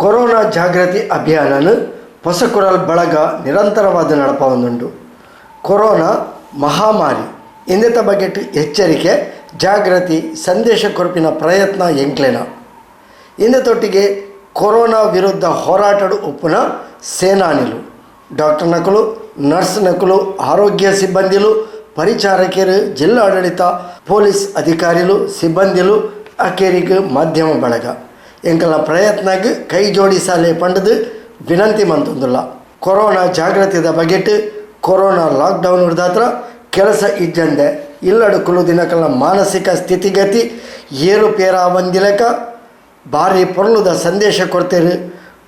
Corona ಜಾಗೃತಿ ಅಭಿಯಾನನು ಹೊಸಕುರಲ್ ಬಳಗ ನಿರಂತರವಾದ ನಡಪವೊಂದುಂಡು. ಕೊರೋನಾ ಮಹಾಮಾರಿ ಇಂದೆತ ಬಗೆಟ್ ಎಚ್ಚರಿಕೆ ಜಾಗೃತಿ ಸಂದೇಶ ಕೊರಪಿನ ಪ್ರಯತ್ನ ಎಂಕ್ಲೆನ ಇಂದೆತೊಟ್ಟಿಗೆ ಕೊರೋನಾ ವಿರುದ್ಧ ಹೋರಾಟಡು ಉಪ್ಪುನ ಸೇನಾನಿಲು ಡಾಕ್ಟರ್ ನಕಲು ನರ್ಸ್ ನಕಲು ಆರೋಗ್ಯ ಸಿಬ್ಬಂದಿಲು ಪರಿಚಾರಕರು ಜಿಲ್ಲಾಡಳಿತ ಪೊಲೀಸ್ ಅಧಿಕಾರಿಲು ಸಿಬ್ಬಂದಿಲು ಅಕೇರಿಗೆ ಮಾಧ್ಯಮ ಬಳಗ ಎಂಕಲ ಪ್ರಯತ್ನಕ್ಕೆ ಕೈ ಜೋಡಿಸಲೇ ಪಂಡದು ವಿನಂತಿ ಮಂತೊಂದುಲ್ಲ. ಕೊರೋನಾ ಜಾಗೃತಿದ ಬಗೆಟ್ ಕೊರೋನಾ ಲಾಕ್ಡೌನ್ ಹಿಡ್ದಾತ್ರ ಕೆಲಸ ಇಜ್ಜಂದೆ ಇಲ್ಲಡುಕುಲು ದಿನಕಲ ಮಾನಸಿಕ ಸ್ಥಿತಿಗತಿ ಏರುಪೇರ ಬಂದಿಲಕ ಭಾರಿ ಪೊರ್ಲುದ ಸಂದೇಶ ಕೊಡ್ತೇರು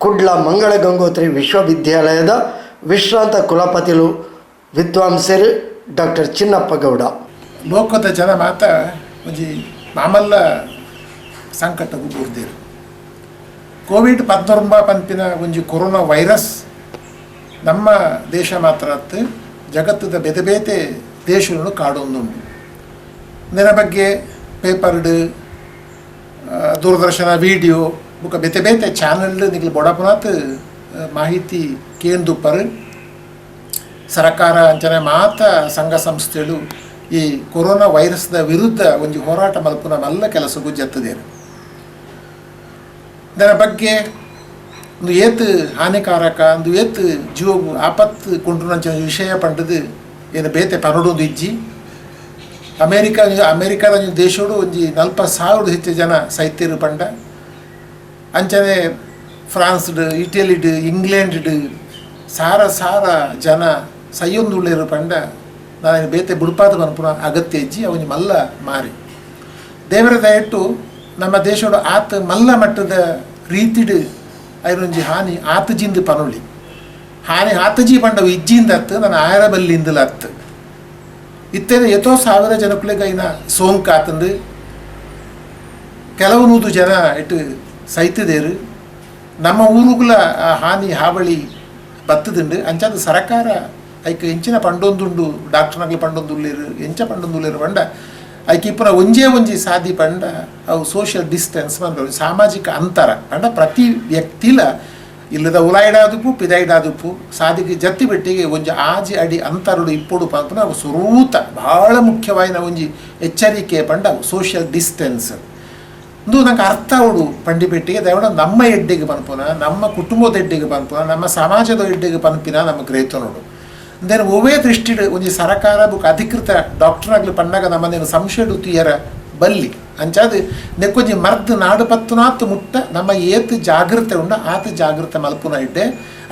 ಕುಡ್ಲ ಮಂಗಳ ಗಂಗೋತ್ರಿ ವಿಶ್ವವಿದ್ಯಾಲಯದ ವಿಶ್ರಾಂತ ಕುಲಪತಿಲು ವಿದ್ವಾಂಸರು ಡಾಕ್ಟರ್ ಚಿನ್ನಪ್ಪ ಗೌಡ. ಲೋಕದ ಜನ ಮಾತ ಒಂಜಿ ಮಾಮಲ್ಲ ಸಂಕಟಗೂ ಬೂರ್ದೇರು ಕೋವಿಡ್-19 ಪಂಪಿನ ಒಂಜಿ ಕೊರೋನಾ ವೈರಸ್ ನಮ್ಮ ದೇಶ ಮಾತ್ರ ಜಗತ್ತದ ಬೇತೆ ಬೇತೆ ದೇಶಗಳನ್ನು ಕಾಡೊಂದುಂಡು. ಇದರ ಬಗ್ಗೆ ಪೇಪರ್ಡ್ ದೂರದರ್ಶನ ವಿಡಿಯೋ ಬುಕ್ಕ ಬೇತೆ ಬೇತೆ ಚಾನಲ್ ನಿಗ್ಲು ಬೊಡಪುನಾತ್ ಮಾಹಿತಿ ಕೇಂದುಪ್ಪರು ಸರ್ಕಾರ ಅಂಚನೆ ಮಾತ ಸಂಘ ಸಂಸ್ಥೆಗಳು ಈ ಕೊರೋನಾ ವೈರಸ್ದ ವಿರುದ್ಧ ಒಂದು ಹೋರಾಟ ಮಲ್ಪುನ ಮಲ್ಲ ಕೆಲಸಗೂ ಜತ್ತದೇನು. ಇದರ ಬಗ್ಗೆ ಒಂದು ಏತು ಹಾನಿಕಾರಕ ಒಂದು ಏತು ಜೀವವು ಆಪತ್ತು ಕೊಂಡ್ರಂಚ ವಿಷಯ ಪಂಡದು ಏನು ಬೇತೆ ಪರಡೋದು ಇಜ್ಜಿ ಅಮೇರಿಕಾದ ದೇಶೋಡು ಒಂಜಿ 40,000 ಹೆಚ್ಚು ಜನ ಸೈತ್ಯರು ಪಂಡ ಅಂಚನೆ ಫ್ರಾನ್ಸ್ಡ್ ಇಟಲಿಡ್ ಇಂಗ್ಲೆಂಡ್ ಸಾರ ಸಾರ ಜನ ಸೈಯೊಂದುಳ್ಳೇರು ಪಂಡ ನಾನು ಬೇತೆ ಬುಡ್ಪಾದ ಪನ್ಪುನ ಅಗತ್ಯ ಇಜ್ಜಿ ಅವನಿ ಮಲ್ಲ ಮಾರಿ ದೇವರ ದಯಟ್ಟು ನಮ್ಮ ದೇಶೋಡು ಆತ ಮಲ್ಲ ಮಟ್ಟದ ರೀತಿಡ್ ಐನೊಂಜಿ ಹಾನಿ ಆತಜಿಂದು ಪನುಳಿ ಹಾನಿ ಆತಜಿ ಪಂಡವು ಇಜ್ಜಿಂದ ಅತ್ತು ನಾನು ಆಯರ ಬಲ್ಲಿಂದಲ ಅತ್ತು ಇತ್ತೇನೆ ಎಷ್ಟೋ ಸಾವಿರ ಜನಕ್ಕಳಿಗೈನ ಸೋಂಕು ಆತಂದು ಕೆಲವು 100 ಜನ ಇಟ್ಟು ಸೈತದೇರು ನಮ್ಮ ಊರುಗಳ ಹಾನಿ ಹಾವಳಿ ಬತ್ತದುಂಡು ಅಂಚಾದ ಸರಕಾರ ಐಕೆ ಎಂಚಿನ ಪಂಡೊಂದುಂಡು ಡಾಕ್ಟರ್ನಗಳು ಪಂಡೊಂದುಳ್ಳೇರು ಎಂಚ ಪಂಡೊಂದುಳ್ಳೇರು ಪಂಡ ಐಕೆ ಇಪ್ಪನ ಒಂಜಿ ಸಾದಿ ಪಂಡ ಅವು ಸೋಷಿಯಲ್ ಡಿಸ್ಟೆನ್ಸ್ ಬಂದ ಸಾಮಾಜಿಕ ಅಂತರ ಪಂಡ ಪ್ರತಿ ವ್ಯಕ್ತಿಲ ಇಲ್ಲದ ಉಲಾಯ್ಡಾದುಪ್ಪು ಪಿದಾಯ್ಡಾದುಪ್ಪು ಸಾದಿಗೆ ಜತ್ತಿ ಬೆಟ್ಟಿಗೆ ಒಂಜಿ ಆಜಿ ಅಡಿ ಅಂತರಡು ಇಪ್ಪಡು ಪಂಪನ ಅವು ಸುರೂತ ಭಾಳ ಮುಖ್ಯವಾಯಿನ ಒಂಜಿ ಎಚ್ಚರಿಕೆ ಪಂಡ ಅವು ಸೋಷಿಯಲ್ ಡಿಸ್ಟೆನ್ಸ್ ಇಂದು ನಂಗೆ ಅರ್ಥ ಅವಡು ಪಂಡಿ ಬೆಟ್ಟಿಗೆ ದಯವಿಡ ನಮ್ಮ ಎಡ್ಡೆಗೆ ಪನ್ಪುನ ನಮ್ಮ ಕುಟುಂಬದ ಎಡ್ಡೆಗೆ ಪನ್ಪುನ ನಮ್ಮ ಸಮಾಜದ ಎಡ್ಡೆಗೆ ಪನ್ಪಿನ ನಮ್ಮ ಗ್ರೇತ ನೋಡು ದೇನು ಒವೇ ದೃಷ್ಟಿಡ್ ಒಂಜಿ ಸರಕಾರ ಬುಕ್ ಅಧಿಕೃತ ಡಾಕ್ಟರ್ನಾಗ್ಲಿ ಪಂಡಾಗ ನಮ್ಮನೇನು ಸಂಶಯಡು ತುಯರ ಬಲ್ಲಿ ಅಂಚಾದ ನೆಕ್ಕೊಂಜಿ ಮರ್ದು ನಾಡು ಪತ್ತುನಾತ್ ಮುಟ್ಟ ನಮ್ಮ ಏತ್ ಜಾಗೃತೆ ಉಂಡ ಆತ ಜಾಗೃತೆ ಮಲ್ಪುನ ಇಡ್ಡೆ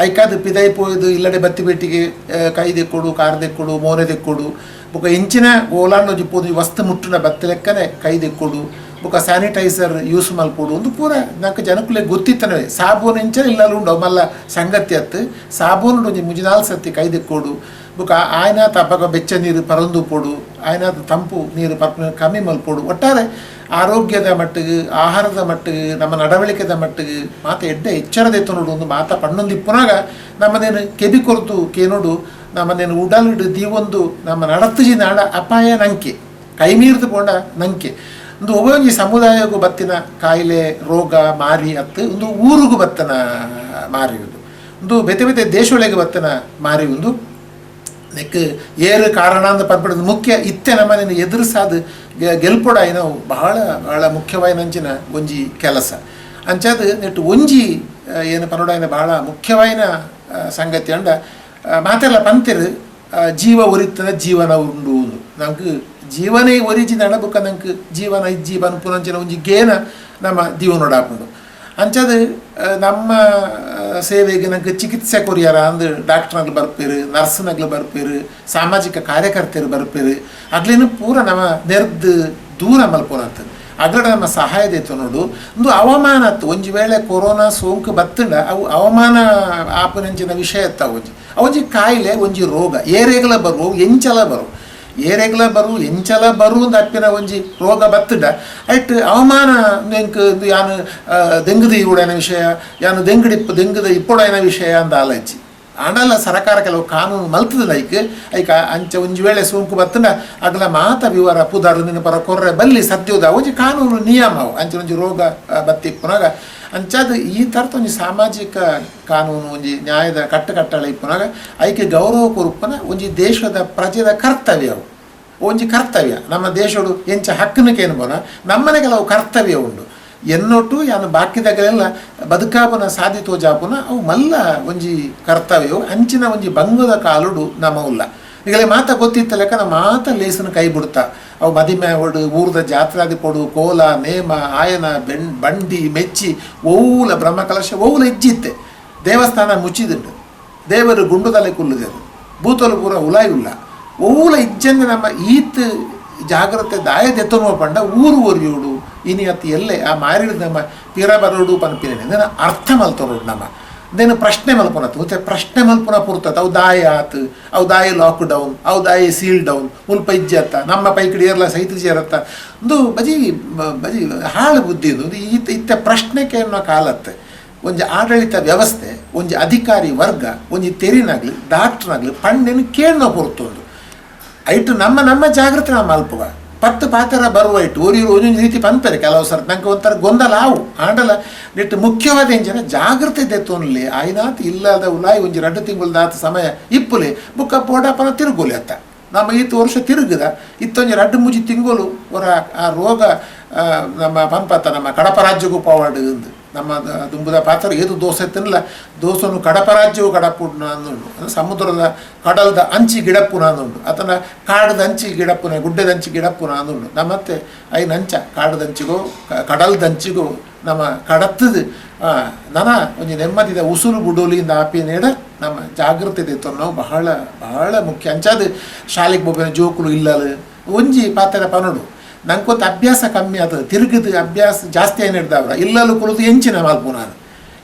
ಐಕಾದ ಪಿದೈ ಪೋಯ್ದು ಇಲ್ಲಡೆ ಬತ್ತಿ ಬೆಟ್ಟಿಗೆ ಕೈ ದೆಕ್ಕೊಡು ಕಾರ್ ದೆಕ್ಕೊಡು ಮೋನೆ ದೆಕ್ಕೊಡು ಬುಕ್ಕ ಇಂಚಿನ ಓಲಾಂಡೊಂಜಿ ಪೋದು ವಸ್ತು ಮುಟ್ಟುನ ಬತ್ತಿ ಲೆಕ್ಕನೆ ಕೈ ದೆಕ್ಕೊಡು ಬುಕ್ಕ ಸ್ಯಾನಿಟೈಸರ್ ಯೂಸ್ ಮಲ್ಪೋಡು ಒಂದು ಪೂರ ನಾಲ್ಕು ಜನಕ್ಕೂ ಗೊತ್ತಿತ್ತನವೇ ಸಾಬೂನು ಇಂಚ ಇಲ್ಲಲು ಉಂಡು ಮಲ್ಲ ಸಂಗತಿ ಅತ್ತು ಸಾಬೂನು ಒಂಜಿ 3-4 ಸತಿ ಕೈ ದೆಕ್ಕೊಡು ಬುಕ್ಕ ಆಯ್ನ ತಪ್ಪಗ ಬೆಚ್ಚ ನೀರು ಪರಂದು ಪೋಡು ಆಯ್ನ ತಂಪು ನೀರು ಕಮ್ಮಿ ಮಲ್ಪೋಡು ಒಟ್ಟಾರೆ ಆರೋಗ್ಯದ ಮಟ್ಟಿಗೆ ಆಹಾರದ ಮಟ್ಟಿಗೆ ನಮ್ಮ ನಡವಳಿಕೆದ ಮಟ್ಟಿಗೆ ಮಾತ ಎಡ್ಡೆ ಎಚ್ಚರದೆತ್ತು ನೋಡು ಒಂದು ಮಾತ ಪಣ್ಣೊಂದು ಇಪ್ಪುನಾಗ ನಮ್ಮನೇನು ಕೆಬಿ ಕೊರತು ಕೇನೋಡು ನಮ್ಮನೇನು ಉಡಲಿಡು ದೀವೊಂದು ನಮ್ಮ ನಡತ್ತಜಿ ನಾಡ ಅಪಾಯ ನಂಕೆ ಕೈ ಮೀರ್ದು ಪೋಂಡ ನಂಕೆ ಒಂದು ಒಬ್ಬೊಂಜಿ ಸಮುದಾಯಗೂ ಬತ್ತಿನ ಕಾಯಿಲೆ ರೋಗ ಮಾರಿ ಅತ್ತು ಒಂದು ಊರಿಗೂ ಬತ್ತನ ಮಾರಿಯುವುದು ಒಂದು ಬೇತೆ ಬೇತೆ ದೇಶೊಳಗೆ ಬತ್ತನ ಮಾರಿಯುವುದು ನೆಕ್ ಏರು ಕಾರಣ ಅಂತ ಪನ್ಪಡೋದು ಮುಖ್ಯ ಇತ್ತೆ ನಮ್ಮನೇನು ಎದುರಿಸಾದ ಗೆಲ್ಪೊಡ ಏನೋ ಬಹಳ ಬಹಳ ಮುಖ್ಯವಾಯಿನಂಚಿನ ಒಂಜಿ ಕೆಲಸ ಅಂಚಾದ ನೆಟ್ಟು ಒಂಜಿ ಏನು ಪನ್ನೋಡ ಬಹಳ ಮುಖ್ಯವಾಯಿನ ಸಂಗತಿ ಅಂಡ ಮಾತೆಲ್ಲ ಪಂತಿರು ಜೀವ ಒರಿತನ ಜೀವನ ಉಂಡು ನಮ್ಗೆ ಜೀವನೇ ಒರಿಜಿ ನಡಬುಕ್ಕ ನಂಗೆ ಜೀವನ ಇಜ್ಜಿ ಪನ್ಪುನಂಚಿನ ಒಂಜಿ ಗೇನ ನಮ್ಮ ಜೀವನೋಡಾಪುಂಡು ಅಂಚದು ನಮ್ಮ ಸೇವೆಗೆ ನಂಗೆ ಚಿಕಿತ್ಸೆ ಕೊರಿಯಾರ ಅಂದು ಡಾಕ್ಟರ್ನಗ್ಲು ಬರ್ಪೇರು ನರ್ಸ್ನಗ್ಲು ಬರ್ಪೇರು ಸಾಮಾಜಿಕ ಕಾರ್ಯಕರ್ತರು ಬರ್ಪೇರು ಅಗ್ಲೇನು ಪೂರ ನಮ್ಮ ನೆರ್ದು ದೂರ ಮಲ್ಪೋನತ್ತು ಅಗ್ಲಡ ನಮ್ಮ ಸಹಾಯದ ಇತ್ತು ನೋಡು ಒಂದು ಅವಮಾನ ಅತ್ತು ಒಂಜಿ ವೇಳೆ ಕೊರೋನಾ ಸೋಂಕು ಬತ್ತಂಡ ಅವು ಅವಮಾನ ಆಪನಂಚಿನ ವಿಷಯ ಅತ್ತ ಅವೊಂಜಿ ಕಾಯಿಲೆ ಒಂಜಿ ರೋಗ ಏರೆಗಲ ಬರು ಎಂಚಲ ಬರು ಏರೆಗ್ಲ ಬರು ಎಂಚಲ ಬರು ಅಂತ ಅಪ್ಪಿನ ಒಂಜಿ ರೋಗ ಬತ್ತಡ ಐಟ್ ಅವಮಾನ ನೆಂಕ್ ಯಾನು ದೆಂಗದ ಇವುಡೈನ ವಿಷಯ ಯಾನು ದೆಂಗದ ಇಪ್ಪೊಡೈನ ವಿಷಯ ಅಂತ ಆಲೋಚಿ ಆಂಡಲ್ಲ ಸರಕಾರ ಕೆಲವು ಕಾನೂನು ಮಲ್ತದ ಐಕ ಅಂಚ ಒಂಜಿ ವೇಳೆ ಸೋಂಕು ಬತ್ತಂಡ ಅಗಲ ಮಾತ ವಿವರ ಪುದಾರು ನಿನ್ನ ಪರ ಕೊರ್ರೆ ಬಲ್ಲಿ ಸದ್ಯೋದ ಒಂಜಿ ಕಾನೂನು ನಿಯಮ ಅಂಚೆ ಒಂಜಿ ರೋಗ ಬತ್ತಿ ಪುನಾಗ ಅಂಚಾದ ಈ ಥರದ ಒಂದು ಸಾಮಾಜಿಕ ಕಾನೂನು ಒಂಜಿ ನ್ಯಾಯದ ಕಟ್ಟುಕಟ್ಟಳೆ ಇಪ್ಪುನಾಗ ಐಕೆ ಗೌರವ ಕೊರುಪನ ಒಂಜಿ ದೇಶದ ಪ್ರಜೆದ ಕರ್ತವ್ಯ ಅವು ಒಂಜಿ ಕರ್ತವ್ಯ ನಮ್ಮ ದೇಶಡು ಎಂಚ ಹಕ್ಕನಕ್ಕೇನು ಬೋನ ನಮ್ಮನೆ ಕೆಲವು ಕರ್ತವ್ಯ ಉಂಡು ಎನ್ನೊಟ್ಟು ಯಾನು ಬಾಕಿದಾಗಲೆಲ್ಲ ಬದುಕಾಪುನ ಸಾಧಿತೋ ಜಾಪುನ ಅವು ಮಲ್ಲ ಒಂಜಿ ಕರ್ತವ್ಯವು ಅಂಚಿನ ಒಂಜಿ ಬಂಗದ ಕಾಲುಡು ನಮ್ಮ ಉಲ್ಲ ಈಗಲೇ ಮಾತ ಗೊತ್ತಿತ್ತ ಲೆಕ್ಕ ನಮ್ಮ ಮಾತ ಲೇಸನ ಕೈ ಬಿಡ್ತಾ ಅವು ಮದಿಮೆ ಹೊಡು ಊರದ ಜಾತ್ರಾದಿ ಕೊಡು ಕೋಲ ನೇಮ ಆಯನ ಬಂಡಿ ಮೆಚ್ಚಿ ಓವುಲ ಬ್ರಹ್ಮಕಲಶ ಓವುಲ ಇಜ್ಜಿತ್ತೆ ದೇವಸ್ಥಾನ ಮುಚ್ಚಿದುಂಟು ದೇವರು ಗುಂಡುದಲೆ ಕುಲ್ಲುದೇರು ಭೂತಲು ಪೂರ ಉಲಾಯುಲ್ಲ ಓವುಲ ಇಜ್ಜಂದು ನಮ್ಮ ಈತ್ ಜಾಗ್ರತೆ ದಾಯದೆತ್ತನುವ ಪಂಡ ಊರು ಒರಿಯೋಡು ಇನಿ ಅತಿ ಎಲ್ಲೇ ಆ ಮಾರಿದ ನಮ್ಮ ಪಿರ ಬರೋಡು ಪನ್ಪಿನ ಅರ್ಥ ಮಲ್ತರೋಡು ನಮ್ಮ ದೇನು ಪ್ರಶ್ನೆ ಮಲ್ಪನತ್ತು ಮತ್ತೆ ಪ್ರಶ್ನೆ ಮಲ್ಪನ ಪುರ್ತತ್ ಅವು ದಾಯ ಆತು ಅವು ದಾಯ ಲಾಕ್ಡೌನ್ ಅವು ದಾಯ ಸೀಲ್ ಡೌನ್ ಮುಲ್ಪ ಇಜ್ಜತ್ತ ನಮ್ಮ ಪೈಕಡಿ ಏರ್ಲ ಸಹಿತ ಸೇರತ್ತ ಒಂದು ಬಜಿ ಹಾಳು ಬುದ್ಧಿ ಒಂದು ಇತ್ತ ಪ್ರಶ್ನೆಗೆ ಅನ್ನೋ ಕಾಲತ್ತೆ ಒಂಜಿ ಆಡಳಿತ ವ್ಯವಸ್ಥೆ ಒಂಜಿ ಅಧಿಕಾರಿ ವರ್ಗ ಒಂಜಿ ತೆರಿನಾಗ್ಲಿ ಡಾಕ್ಟ್ರಾಗ್ಲಿ ಪಣ್ಣೆನು ಕೇಳೋ ಪುರ್ತೊಂದು ಐಟು ನಮ್ಮ ಜಾಗೃತಿ ನಾವು ಮಲ್ಪುವ ಪತ್ತು ಪಾತ್ರ ಬರುವ ಇಟ್ಟು ಊರಿರು ಒಂದೊಂದು ರೀತಿ ಪಂಪರೆ ಕೆಲವು ಸರ್ ನಂಗೆ ಒಂಥರ ಗೊಂದಲ ಆವು ಆಂಡಲ ನೆಟ್ಟು ಮುಖ್ಯವಾದ ಎಂಜನ ಜಾಗೃತಿ ದೆತ್ತೋನ್ಲಿ ಆಯ್ನಾತ್ ಇಲ್ಲದ ಉಲಾಯಿ ಒಂಜಿ 2 ತಿಂಗಳದಾತ ಸಮಯ ಇಪ್ಪುಲೆ ಬುಕ್ಕ ಬೋಡಪ್ಪನ ತಿರುಗುಲಿ ಅತ್ತ ನಮ್ಮ ಈತ ವರ್ಷ ತಿರುಗಿದ ಇತ್ತೊಂಜಿ 2-3 ತಿಂಗಳು ಹೊರ ಆ ರೋಗ ನಮ್ಮ ಪಂಪತ್ತ ನಮ್ಮ ಕಡಪ ರಾಜ್ಯಗೂ ಪವಾಡು ನಮ್ಮ ದುಂಬುದ ಪಾತ್ರ ಏದು ದೋಸೆ ತಿನ್ನಲ್ಲ ದೋಸನು ಕಡಪ ರಾಜ್ಯವು ಕಡಪುನ ಅಂದುಂಡು ಅಂದರೆ ಸಮುದ್ರದ ಕಡಲದ ಅಂಚಿ ಗಿಡಪ್ಪುನ ಅಂದುಂಡು ಅಥವಾ ಕಾಡದ ಅಂಚಿ ಗಿಡಪ್ಪುನ ಗುಡ್ಡದ ಅಂಚಿ ಗಿಡಪ್ಪುನ ಅಂದುಂಡು ನಮ್ಮತ್ತೆ ಐದು ಅಂಚ ಕಾಡದಂಚಿಗೋ ಕಡಲ್ದಂಚಿಗೋ ನಮ್ಮ ಕಡತ್ತದು ನನ ಒಂಜಿ ನೆಮ್ಮದಿದ ಉಸುರು ಬುಡೋಲಿಂದ ಆಪಿ ನೀಡ ನಮ್ಮ ಜಾಗೃತಿ ಇತ್ತು ನಾವು ಬಹಳ ಬಹಳ ಮುಖ್ಯ ಅಂಚಾದ ಶಾಲೆಗೆ ಹೋಗಿನ ಜೋಕುಲು ಇಲ್ಲಲು ಒಂಜಿ ಪಾತ್ರ ಪನೋಡು ನಂಗೊಂದು ಅಭ್ಯಾಸ ಕಮ್ಮಿ ಆಗ್ತದೆ ತಿರುಗಿದ ಅಭ್ಯಾಸ ಜಾಸ್ತಿ ಏನು ಹಿಡ್ದವ್ರ ಇಲ್ಲಲು ಕುಳಿದು ಎಂಚಿನ ಮಲ್ಪು ನಾನು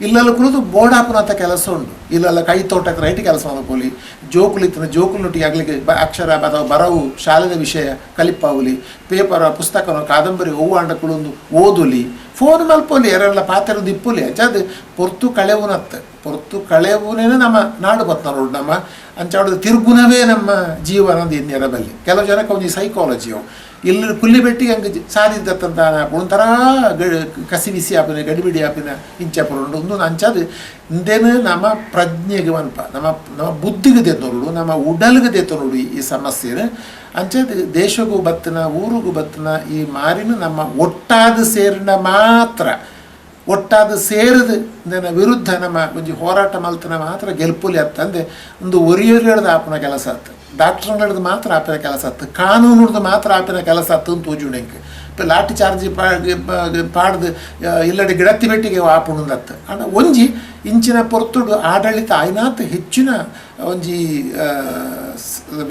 ಇಲ್ಲಲು ಕುಳಿದು ಬೋರ್ಡಾಪುನ ಅಂತ ಕೆಲಸ ಉಂಟು ಇಲ್ಲೆಲ್ಲ ಕೈ ತೋಟಕ್ಕೆ ರೈಟ್ ಕೆಲಸ ಮಾಡ್ಕೊಳ್ಳಿ ಜೋಕುಲಿತ್ತಿನ ಜೋಕುಲೊಟ್ಟಿಗೆ ಆಗ್ಲಿಕ್ಕೆ ಅಕ್ಷರ ಅಥವಾ ಬರವು ಶಾಲೆದ ವಿಷಯ ಕಲಿಪಾವುಲಿ ಪೇಪರ ಪುಸ್ತಕನ ಕಾದಂಬರಿ ಹೂವಾಂಡ ಕುಳಿದು ಓದುಲಿ ಫೋನ್ ಮಲ್ಪೋಲಿ ಯಾರೆಲ್ಲ ಪಾತ್ರ ದಿಪ್ಪುಲಿ ಅಂಚಾದ ಪೊರ್ತು ಕಳೆವುನೇ ನಮ್ಮ ನಾಡು ಬತ್ನೋಡು ನಮ್ಮ ಅಂಚಾಡೋದು ತಿರುಗುನವೇ ನಮ್ಮ ಜೀವನದ ಇನ್ನೆರ ಬಲ್ಲಿ ಕೆಲವು ಜನಕ್ಕೆ ಒಂದು ಸೈಕಾಲಜಿಯವು ಇಲ್ಲಿ ಕುಲ್ಲಿ ಬೆಟ್ಟಿಗೆ ಹಂಗೆ ಸಾಧಿದ್ದತ್ತಂತ ಒಂಥರ ಕಸಿ ಬಿಸಿ ಆಪಿನ ಗಡಿಬಿಡಿ ಆಪಿನ ಇಂಚಾಪುರ ಒಂದು ಅಂಚಾದ ಇಂದೇನು ನಮ್ಮ ಪ್ರಜ್ಞೆಗೆ ಮನ್ಪ ನಮ್ಮ ಬುದ್ಧಿಗೆ ದೆತ್ತೋಡು ನಮ್ಮ ಉಡಲ್ಗೆ ದೆತ್ತೋಡು ಈ ಸಮಸ್ಯೆ ಅಂಚದ ದೇಶಗೂ ಬತ್ತನ ಊರಿಗೂ ಬತ್ತನ ಈ ಮಾರಿನ ನಮ್ಮ ಒಟ್ಟಾದ ಸೇರಿನ ಮಾತ್ರ ಒಟ್ಟಾದ ಸೇರಿದ ನನ್ನ ವಿರುದ್ಧ ನಮ್ಮ ಒಂಜಿ ಹೋರಾಟ ಮಲ್ತನ ಮಾತ್ರ ಗೆಲ್ಪುಲಿ ಅತ್ತಂದೆ ಒಂದು ಒರಿಯೊರಿಯಡ್ದು ಆಪನ ಕೆಲಸ ಆತು ಡಾಕ್ಟ್ರ್ಗಳದ್ದು ಮಾತ್ರ ಆಪಿನ ಕೆಲಸ ಆತು ಕಾನೂನುಡ್ದು ಮಾತ್ರ ಆಪಿನ ಕೆಲಸ ಆತು ಅಂತ ತೋಜುಂಡೆಂಗೆ ಲಾಠಿ ಚಾರ್ಜ್ ಪಾಡ್ದು ಇಲ್ಲಡೆ ಗಿಡತ್ತಿ ಬೆಟ್ಟಿಗೆ ಆಪುಣಂದತ್ತು ಅಣ್ಣ ಒಂಜಿ ಇಂಚಿನ ಪೊರ್ತುಡು ಆಡಳಿತ ಆಯ್ನಾತ್ ಹೆಚ್ಚಿನ ಒಂಜಿ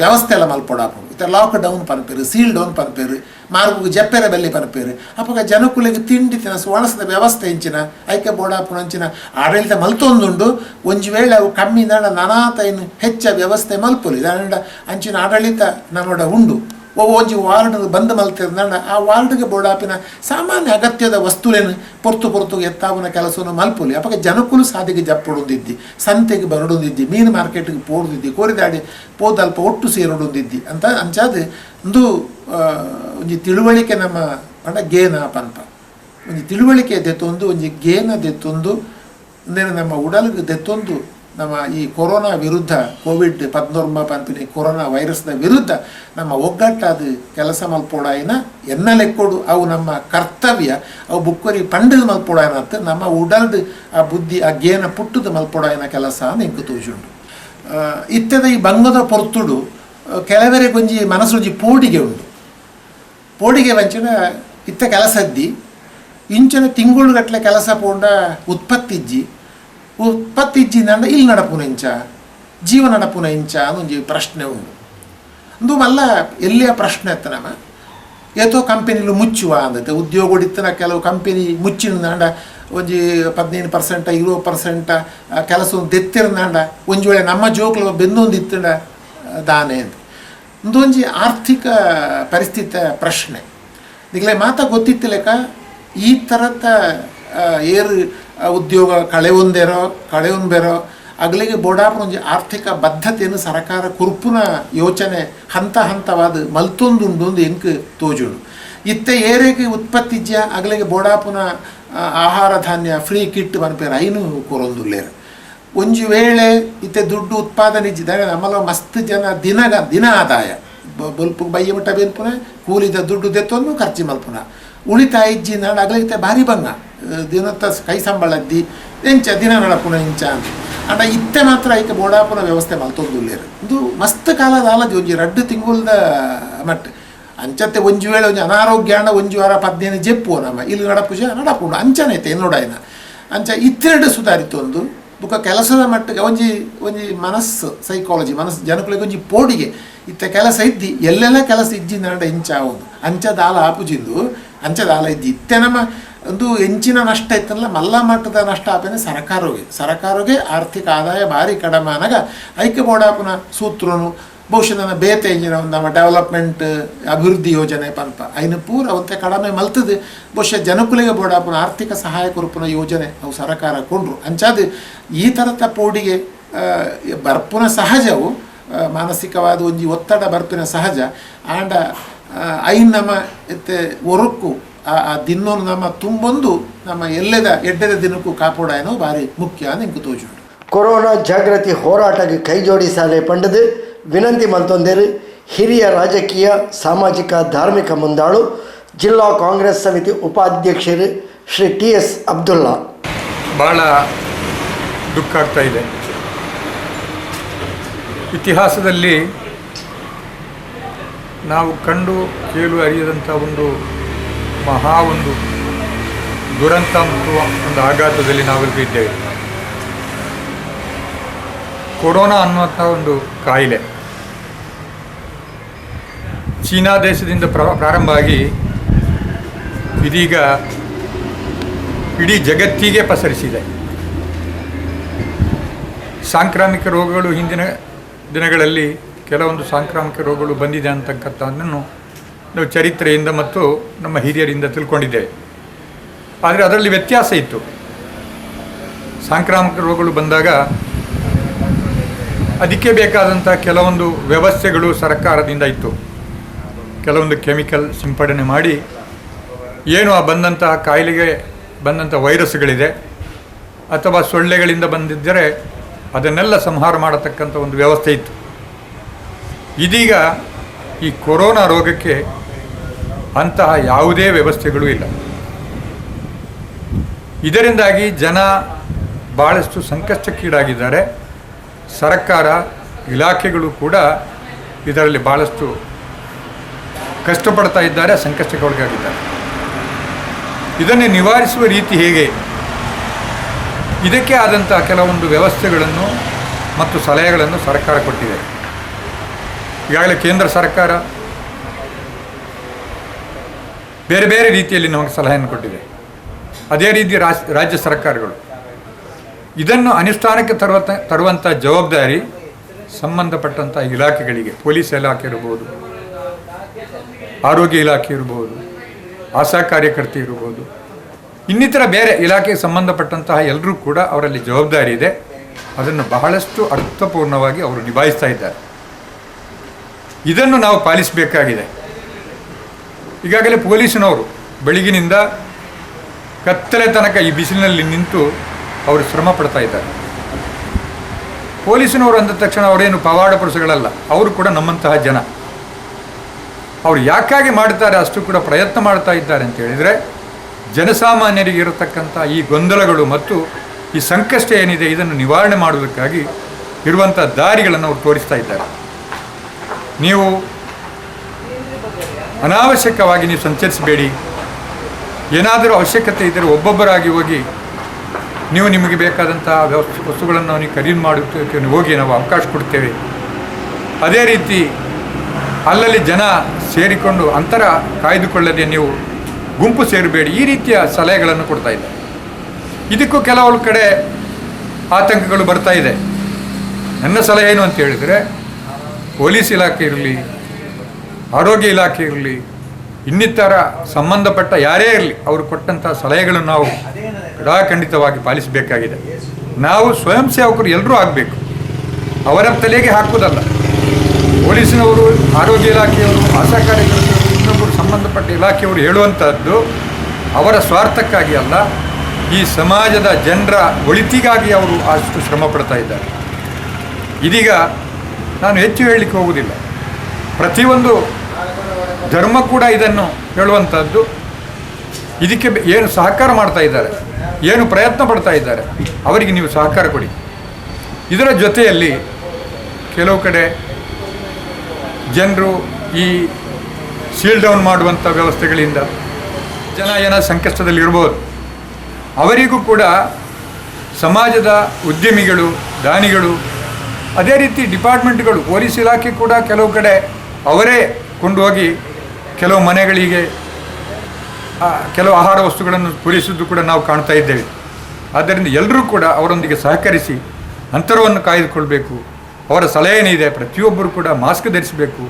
ವ್ಯವಸ್ಥೆ ಎಲ್ಲ ಮಲ್ಪೊಡಾಪುಡು ಇತ್ತ ಲಾಕ್ಡೌನ್ ಪನ್ಪೇರು ಸೀಲ್ ಡೌನ್ ಪನ್ಪೇರು ಮಾರ್ಗು ಜಪ್ಪೆರೆ ಬೆಲ್ಲಿ ಪನ್ಪೇರು ಅವಾಗ ಜನಕುಲಿಗೆ ತಿಂಡಿ ತಿನ ಒಣಸದ ವ್ಯವಸ್ಥೆ ಇಂಚಿನ ಐಕೆ ಬೋಡಾಪುಣ ಅಂಚಿನ ಆಡಳಿತ ಮಲ್ತೊಂದುಂಡು ಒಂಜಿ ವೇಳೆ ಅವು ಕಮ್ಮಿ ದಂಡ ನನಾತ ಇನ್ನು ಹೆಚ್ಚ ವ್ಯವಸ್ಥೆ ಮಲ್ಪುಲಿ ದಂಡ ಅಂಚಿನ ಆಡಳಿತ ನಮ್ಮಡ ಉಂಡು ಒಂಜಿ ವಾರ್ಡ್ ಬಂದ್ ಮಲ್ತಿರ್ದಂಡ ಆ ವಾರ್ಡ್ಗೆ ಬೋಡಾಪಿನ ಸಾಮಾನ್ಯ ಅಗತ್ಯದ ವಸ್ತುಲೇನು ಪೊರ್ತು ಎತ್ತಾವಿನ ಕೆಲಸವನ್ನು ಮಲ್ಪುಲಿ ಅವಾಗ ಜನಕ್ಕೂ ಸಾದಿಗೆ ಜಪ್ಪೊಡೊಂದಿದ್ದಿ ಸಂತೆಗೆ ಬರಡೊಂದಿದ್ದಿ ಮೀನು ಮಾರ್ಕೆಟ್ಗೆ ಪೋಡ್ದಿದ್ದಿ ಕೋರಿದಾಡಿ ಪೋದಲ್ಪ ಒಟ್ಟು ಸೇರೊಡೊಂದಿದ್ದಿ ಅಂತ ಅಂಚಾದ ಒಂದು ಒಂಜಿ ತಿಳುವಳಿಕೆ ನಮ್ಮ ಪಂಡ ಗೇನ ಪನ್ಪ ಒಂಜಿ ತಿಳುವಳಿಕೆ ದೆತ್ತೊಂದು ಒಂಜಿ ಗೇನ ದೆತ್ತೊಂದು ಅಂದೇನು ನಮ್ಮ ಉಡಲ್ಗೆ ದೆತ್ತೊಂದು ನಮ್ಮ ಈ ಕೊರೋನಾ ವಿರುದ್ಧ ಕೋವಿಡ್-19 ಪಂಪಿನ ಕೊರೋನಾ ವೈರಸ್ನ ವಿರುದ್ಧ ನಮ್ಮ ಒಗ್ಗಟ್ಟಾದ ಕೆಲಸ ಮಲ್ಪೋಡಾಯಿನ ಎನ್ನಲೆಕ್ಕೊಡು ಅವು ನಮ್ಮ ಕರ್ತವ್ಯ ಅವು ಬುಕ್ವರಿ ಪಂಡದ ಮಲ್ಪೋಡಾಯನ ಅಂತ ನಮ್ಮ ಉಡಲ್ದು ಆ ಬುದ್ಧಿ ಆ ಗೇನ ಪುಟ್ಟದ ಮಲ್ಪೋಡಾಯನ ಕೆಲಸ ನಿಂಕು ತೋಜುಂಡು ಇತ್ತದ ಈ ಬಂಗದ ಪೊರ್ತುಡು ಕೆಲವರೆ ಗೊಂಜಿ ಮನಸ್ಸೊಂಜಿ ಪೋಡಿಗೆ ಉಂಡು ಪೋಡಿಗೆ ವಂಚನ ಇತ್ತ ಕೆಲಸದ್ದಿ ಇಂಚನ ತಿಂಗಳು ಗಟ್ಟಲೆ ಕೆಲಸ ಪೋಂಡ ಉತ್ಪತ್ತಿಜ್ಜಿಂದ ಇಲ್ಲಿ ನಡಪುನ ಇಂಚ ಜೀವ ನಡಪುನ ಇಂಚ ಅನ್ನೊಂಜಿ ಪ್ರಶ್ನೆ ಉಂಡು ಅಂದು ಮಲ್ಲ ಎಲ್ಲಿಯ ಪ್ರಶ್ನೆ ಎತ್ತ ನಮ್ಮ ಏತೋ ಕಂಪೆನಿಲು ಮುಚ್ಚುವ ಅಂದತ್ತೆ ಉದ್ಯೋಗ ಹೊಡಿತನ ಕೆಲವು ಕಂಪೆನಿ ಮುಚ್ಚಿನಂಡ ಒಂಜಿ 15% 20% ಕೆಲಸ ದೆತ್ತಿರಂದಾಂಡ ಒಂಜಿ ವೇಳೆ ನಮ್ಮ ಜೋಕ್ಲು ಬೆನ್ನೊಂದು ಇತ್ತಂಡ ದಾನೆ ಅಂತ ಒಂದೊಂಜಿ ಆರ್ಥಿಕ ಪರಿಸ್ಥಿತಿ ಪ್ರಶ್ನೆ ಈಗಲೇ ಮಾತಾ ಗೊತ್ತಿತ್ತಲೆಕ್ಕ ಈ ಥರದ ಏರು ಉದ್ಯೋಗ ಕಳೆಯೊಂದೇರೋ ಅಗಲಿಗೆ ಬೋಡಾಪುರ ಒಂಜಿ ಆರ್ಥಿಕ ಬದ್ಧತೆಯನ್ನು ಸರ್ಕಾರ ಕುರ್ಪುನ ಯೋಚನೆ ಹಂತವಾದ ಮಲ್ತೊಂದುಂಡು ಎಂಕ್ ತೋಜುಂಡು ಇತ್ತೆ ಏರೆಗೆ ಉತ್ಪತ್ತಿಜ್ಯ ಅಗಲಿಗೆ ಬೋಡಾಪುನ ಆಹಾರ ಧಾನ್ಯ ಫ್ರೀ ಕಿಟ್ ಪನ್ಪೇರು ಐನು ಕೊರೊಂದುಲ್ಲೇರು. ಒಂಜಿ ವೇಳೆ ಇತ್ತೆ ದುಡ್ಡು ಉತ್ಪಾದನೆ ಇದ್ದಿದ್ದಾಗ ನಮ್ಮಲ್ಲ ಮಸ್ತ್ ಜನ ದಿನ ಆದಾಯ ಬಲ್ಪು ಬಯ್ಯ ಮುಟ್ಟ ಬೇನ್ಪುನ ಕೂಲಿದ ದುಡ್ಡು ದೆತ್ತೊಂದು ಖರ್ಚು ಮಲ್ಪುನ ಉಳಿತಾಯ ಇಜ್ಜಿ ನಾಡು ಅಗಲಿತೆ ಭಾರಿ ಬಂಗ ದಿನತ್ತ ಕೈ ಸಂಬಳದ್ದಿ ಎಂಚ ದಿನ ನಡಪುನ ಇಂಚ ಅಂತ ಅಂಡ ಇತ್ತೆ ಮಾತ್ರ ಐಕೆ ಬೋಡಾಪುನ ವ್ಯವಸ್ಥೆ ಮಲ್ತೊಂದುಲ್ಲೇರು. ಇದು ಮಸ್ತ್ ಕಾಲದ ಆಲದಿ ಒಂಜಿ 2 ತಿಂಗುಳ್ದ ಮಟ್ಟ ಅಂಚತ್ತೆ ಒಂಜಿ ವೇಳೆ ಒಂಜಿ ಅನಾರೋಗ್ಯ ಅಂಡ ಒಂಜಿ ವಾರ 15 ಜೆಪ್ಪು ನಮ್ಮ ಇಲ್ಲಿ ನಡಪುಜ ನಡಪುಂಡು ಅಂಚನೈತೆ ಎನ್ನೋಡಾಯ್ನ ಅಂಚ ಇತ್ತೆರಡು ಸುಧಾರಿತೊಂದು ಬುಕ್ಕ ಕೆಲಸದ ಮಟ್ಟಿಗೆ ಒಂಜಿ ಮನಸ್ಸು ಸೈಕಾಲಜಿ ಮನಸ್ಸು ಜನಗಳಿಗೆ ಒಂಜಿ ಪೋಡಿಗೆ ಇತ್ತ ಕೆಲಸ ಇದ್ದಿ ಎಲ್ಲೆಲ್ಲ ಕೆಲಸ ಇಜ್ಜಿ ನಡ ಇಂಚ ಒಂದು ಅಂಚದ ಆಲ ಆಪುಜಿಂದು ಅಂಚದ ಆಲ ಇದ್ದಿ ಇತ್ತೆ ನಮ್ಮ ಒಂದು ಎಂಚಿನ ನಷ್ಟ ಇತ್ತಲ್ಲ ಮಲ್ಲ ಮಟ್ಟದ ನಷ್ಟ ಆಪೇನೆ ಸರಕಾರಗೆ ಆರ್ಥಿಕ ಆದಾಯ ಭಾರಿ ಕಡಿಮೆ ಅನಾಗ ಐಕ್ಯ ಬೋಡಾಪುನ ಸೂತ್ರನು ಬಹುಶಃ ನನ್ನ ಬೇತೆ ಇಂಜಿನ ಒಂದು ನಮ್ಮ ಡೆವಲಪ್ಮೆಂಟ್ ಅಭಿವೃದ್ಧಿ ಯೋಜನೆ ಪಂಪ ಐನು ಪೂರ ಅವಂತೆ ಕಡಿಮೆ ಮಲ್ತದೆ ಬಹುಶಃ ಜನಕುಲಿಗೆ ಬೋಡಾಪುನ ಆರ್ಥಿಕ ಸಹಾಯ ಕೊರಪುನ ಯೋಜನೆ ಅವು ಸರಕಾರ ಕೊಂಡ್ರು ಅಂಚಾದ ಈ ಥರದ ಪೋಡಿಗೆ ಬರ್ಪುನ ಸಹಜವು ಮಾನಸಿಕವಾದ ಒಂಜಿ ಒತ್ತಡ ಬರ್ಪಿನ ಸಹಜ ಆಂಡ ಐನ್ ನಮ್ಮ ಎತ್ತೆ ಒರಕ್ಕು ಆ ದಿನೋನು ನಮ್ಮ ತುಂಬೊಂದು ನಮ್ಮ ಎಡ್ಡೆದ ದಿನಕ್ಕೂ ಕಾಪಾಡಾಯನೋ ಭಾರಿ ಮುಖ್ಯ ನಿಂಕು ತೋಜುಂಡು. ಕೊರೋನಾ ಜಾಗೃತಿ ಹೋರಾಟಕ್ಕೆ ಕೈಜೋಡಿಸಾಲೆ ಪಂಡದು ವಿನಂತಿ ಮಲ್ತೊಂದೇರು ಹಿರಿಯ ರಾಜಕೀಯ ಸಾಮಾಜಿಕ ಧಾರ್ಮಿಕ ಮುಂದಾಳು ಜಿಲ್ಲಾ ಕಾಂಗ್ರೆಸ್ ಸಮಿತಿ ಉಪಾಧ್ಯಕ್ಷರು ಶ್ರೀ TS ಅಬ್ದುಲ್ಲಾ. ಭಾಳ ದುಃಖ ಆಗ್ತಾ ಇದೆ. ಇತಿಹಾಸದಲ್ಲಿ ನಾವು ಕಂಡು ಕೇಳು ಅರಿಯದಂಥ ಒಂದು ದುರಂತ ಮತ್ತು ಒಂದು ಆಘಾತದಲ್ಲಿ ನಾವೆಲ್ಲರೂ ಇದ್ದೇವೆ. ಕೊರೋನಾ ಅನ್ನುವಂಥ ಒಂದು ಕಾಯಿಲೆ ಚೀನಾ ದೇಶದಿಂದ ಪ್ರಾರಂಭ ಆಗಿ ಇದೀಗ ಇಡೀ ಜಗತ್ತಿಗೆ ಪಸರಿಸಿದೆ. ಸಾಂಕ್ರಾಮಿಕ ರೋಗಗಳು ಹಿಂದಿನ ದಿನಗಳಲ್ಲಿ ಕೆಲವೊಂದು ಸಾಂಕ್ರಾಮಿಕ ರೋಗಗಳು ಬಂದಿದೆ ಅಂತಕ್ಕಂಥದ್ದನ್ನು ನಾವು ಚರಿತ್ರೆಯಿಂದ ಮತ್ತು ನಮ್ಮ ಹಿರಿಯರಿಂದ ತಿಳ್ಕೊಂಡಿದ್ದೇವೆ. ಆದರೆ ಅದರಲ್ಲಿ ವ್ಯತ್ಯಾಸ ಇತ್ತು. ಸಾಂಕ್ರಾಮಿಕ ರೋಗಗಳು ಬಂದಾಗ ಅದಕ್ಕೆ ಬೇಕಾದಂಥ ಕೆಲವೊಂದು ವ್ಯವಸ್ಥೆಗಳು ಸರ್ಕಾರದಿಂದ ಇತ್ತು. ಕೆಲವೊಂದು ಕೆಮಿಕಲ್ ಸಿಂಪಡಣೆ ಮಾಡಿ ಏನು ಆ ಬಂದಂತಹ ಕಾಯಿಲೆಗೆ ಬಂದಂಥ ವೈರಸ್ಗಳಿದೆ ಅಥವಾ ಸೊಳ್ಳೆಗಳಿಂದ ಬಂದಿದ್ದರೆ ಅದನ್ನೆಲ್ಲ ಸಂಹಾರ ಮಾಡತಕ್ಕಂಥ ಒಂದು ವ್ಯವಸ್ಥೆ ಇತ್ತು. ಇದೀಗ ಈ ಕೊರೋನಾ ರೋಗಕ್ಕೆ ಅಂತಹ ಯಾವುದೇ ವ್ಯವಸ್ಥೆಗಳು ಇಲ್ಲ. ಇದರಿಂದಾಗಿ ಜನ ಭಾಳಷ್ಟು ಸಂಕಷ್ಟಕ್ಕೀಡಾಗಿದ್ದಾರೆ. ಸರ್ಕಾರ ಇಲಾಖೆಗಳು ಕೂಡ ಇದರಲ್ಲಿ ಭಾಳಷ್ಟು ಕಷ್ಟಪಡ್ತಾ ಇದ್ದಾರೆ, ಸಂಕಷ್ಟಕ್ಕೊಳಗಾಗಿದ್ದಾರೆ. ಇದನ್ನು ನಿವಾರಿಸುವ ರೀತಿ ಹೇಗೆ? ಇದಕ್ಕೆ ಆದಂಥ ಕೆಲವೊಂದು ವ್ಯವಸ್ಥೆಗಳನ್ನು ಮತ್ತು ಸಲಹೆಗಳನ್ನು ಸರ್ಕಾರ ಕೊಟ್ಟಿದೆ. ಈಗಾಗಲೇ ಕೇಂದ್ರ ಸರ್ಕಾರ ಬೇರೆ ಬೇರೆ ರೀತಿಯಲ್ಲಿ ನಮಗೆ ಸಲಹೆಯನ್ನು ಕೊಟ್ಟಿದೆ. ಅದೇ ರೀತಿ ರಾಜ್ಯ ಸರ್ಕಾರಗಳು ಇದನ್ನು ಅನುಷ್ಠಾನಕ್ಕೆ ತರುವಂಥ ಜವಾಬ್ದಾರಿ ಸಂಬಂಧಪಟ್ಟಂಥ ಇಲಾಖೆಗಳಿಗೆ, ಪೊಲೀಸ್ ಇಲಾಖೆ ಇರ್ಬೋದು, ಆರೋಗ್ಯ ಇಲಾಖೆ ಇರ್ಬೋದು, ಆಶಾ ಕಾರ್ಯಕರ್ತೆ ಇರ್ಬೋದು, ಇನ್ನಿತರ ಬೇರೆ ಇಲಾಖೆಗೆ ಸಂಬಂಧಪಟ್ಟಂತಹ ಎಲ್ಲರೂ ಕೂಡ ಅವರಲ್ಲಿ ಜವಾಬ್ದಾರಿ ಇದೆ. ಅದನ್ನು ಬಹಳಷ್ಟು ಅರ್ಥಪೂರ್ಣವಾಗಿ ಅವರು ನಿಭಾಯಿಸ್ತಾ ಇದ್ದಾರೆ. ಇದನ್ನು ನಾವು ಪಾಲಿಸಬೇಕಾಗಿದೆ. ಈಗಾಗಲೇ ಪೊಲೀಸಿನವರು ಬೆಳಗಿನಿಂದ ಕತ್ತಲೆ ತನಕ ಈ ಬಿಸಿಲಿನಲ್ಲಿ ನಿಂತು ಅವರು ಶ್ರಮ ಪಡ್ತಾ ಇದ್ದಾರೆ. ಪೊಲೀಸಿನವರು ಅಂದ ತಕ್ಷಣ ಅವರೇನು ಪವಾಡ ಪುರುಷಗಳಲ್ಲ, ಅವರು ಕೂಡ ನಮ್ಮಂತಹ ಜನ. ಅವರು ಯಾಕಾಗಿ ಮಾಡ್ತಾರೆ, ಅಷ್ಟು ಕೂಡ ಪ್ರಯತ್ನ ಮಾಡ್ತಾ ಇದ್ದಾರೆ ಅಂತ ಹೇಳಿದರೆ ಜನಸಾಮಾನ್ಯರಿಗೆ ಇರತಕ್ಕಂಥ ಈ ಗೊಂದಲಗಳು ಮತ್ತು ಈ ಸಂಕಷ್ಟ ಏನಿದೆ ಇದನ್ನು ನಿವಾರಣೆ ಮಾಡುವುದಕ್ಕಾಗಿ ಇರುವಂಥ ದಾರಿಗಳನ್ನು ಅವರು ತೋರಿಸ್ತಾ ಇದ್ದಾರೆ. ನೀವು ಅನಾವಶ್ಯಕವಾಗಿ ನೀವು ಸಂಚರಿಸಬೇಡಿ. ಏನಾದರೂ ಅವಶ್ಯಕತೆ ಇದ್ದರೆ ಒಬ್ಬೊಬ್ಬರಾಗಿ ಹೋಗಿ ನೀವು ನಿಮಗೆ ಬೇಕಾದಂಥ ವಸ್ತುಗಳನ್ನು ನೀವು ಖರೀದಿ ಮಾಡೋದಕ್ಕೆ ಹೋಗಿ ನಾವು ಅವಕಾಶ ಕೊಡ್ತೇವೆ. ಅದೇ ರೀತಿ ಅಲ್ಲಲ್ಲಿ ಜನ ಸೇರಿಕೊಂಡು ಅಂತರ ಕಾಯ್ದುಕೊಳ್ಳದೆ ನೀವು ಗುಂಪು ಸೇರಬೇಡಿ. ಈ ರೀತಿಯ ಸಲಹೆಗಳನ್ನು ಕೊಡ್ತಾ ಇದ್ದಾರೆ. ಇದಕ್ಕೂ ಕೆಲವು ಕಡೆ ಆತಂಕಗಳು ಬರ್ತಾ ಇದೆ. ನನ್ನ ಸಲಹೆ ಏನು ಅಂತ ಹೇಳಿದರೆ, ಪೊಲೀಸ್ ಇಲಾಖೆ ಇರಲಿ, ಆರೋಗ್ಯ ಇಲಾಖೆ ಇರಲಿ, ಇನ್ನಿತರ ಸಂಬಂಧಪಟ್ಟ ಯಾರೇ ಇರಲಿ, ಅವರು ಕೊಟ್ಟಂಥ ಸಲಹೆಗಳನ್ನು ನಾವು ಖಂಡಿತವಾಗಿ ಪಾಲಿಸಬೇಕಾಗಿದೆ. ನಾವು ಸ್ವಯಂ ಸೇವಕರು ಎಲ್ಲರೂ ಆಗಬೇಕು. ಅವರ ತಲೆಗೆ ಹಾಕುವುದಲ್ಲ. ಪೊಲೀಸಿನವರು, ಆರೋಗ್ಯ ಇಲಾಖೆಯವರು, ಆಶಾ ಕಾರ್ಯಕರ್ತರು, ಇನ್ನೊಬ್ಬರು ಸಂಬಂಧಪಟ್ಟ ಇಲಾಖೆಯವರು ಹೇಳುವಂಥದ್ದು ಅವರ ಸ್ವಾರ್ಥಕ್ಕಾಗಿ ಅಲ್ಲ, ಈ ಸಮಾಜದ ಜನರ ಒಳಿತಿಗಾಗಿ ಅವರು ಅಷ್ಟು ಶ್ರಮ ಪಡ್ತಾ ಇದ್ದಾರೆ. ಇದೀಗ ನಾನು ಹೆಚ್ಚು ಹೇಳಲಿಕ್ಕೆ ಹೋಗುವುದಿಲ್ಲ. ಪ್ರತಿಯೊಂದು ಧರ್ಮ ಕೂಡ ಇದನ್ನು ಹೇಳುವಂಥದ್ದು. ಇದಕ್ಕೆ ಏನು ಸಹಕಾರ ಮಾಡ್ತಾ ಇದ್ದಾರೆ, ಏನು ಪ್ರಯತ್ನ ಪಡ್ತಾ ಇದ್ದಾರೆ, ಅವರಿಗೆ ನೀವು ಸಹಕಾರ ಕೊಡಿ. ಇದರ ಜೊತೆಯಲ್ಲಿ ಕೆಲವು ಕಡೆ ಜನರು ಈ ಸೀಲ್ ಡೌನ್ ಮಾಡುವಂಥ ವ್ಯವಸ್ಥೆಗಳಿಂದ ಜನ ಸಂಕಷ್ಟದಲ್ಲಿರ್ಬೋದು. ಅವರಿಗೂ ಕೂಡ ಸಮಾಜದ ಉದ್ಯಮಿಗಳು, ದಾನಿಗಳು, ಅದೇ ರೀತಿ ಡಿಪಾರ್ಟ್ಮೆಂಟ್ಗಳು, ಪೊಲೀಸ್ ಇಲಾಖೆ ಕೂಡ ಕೆಲವು ಕಡೆ ಅವರೇ ಕೊಂಡು ಹೋಗಿ ಕೆಲವು ಮನೆಗಳಿಗೆ ಕೆಲವು ಆಹಾರ ವಸ್ತುಗಳನ್ನು ಪೂರೈಸಿದ್ದು ಕೂಡ ನಾವು ಕಾಣ್ತಾ ಇದ್ದೇವೆ. ಆದ್ದರಿಂದ ಎಲ್ಲರೂ ಕೂಡ ಅವರೊಂದಿಗೆ ಸಹಕರಿಸಿ ಅಂತರವನ್ನು ಕಾಯ್ದುಕೊಳ್ಬೇಕು. ಅವರ ಸಲಹೆ ಏನಿದೆ, ಪ್ರತಿಯೊಬ್ಬರು ಕೂಡ ಮಾಸ್ಕ್ ಧರಿಸಬೇಕು.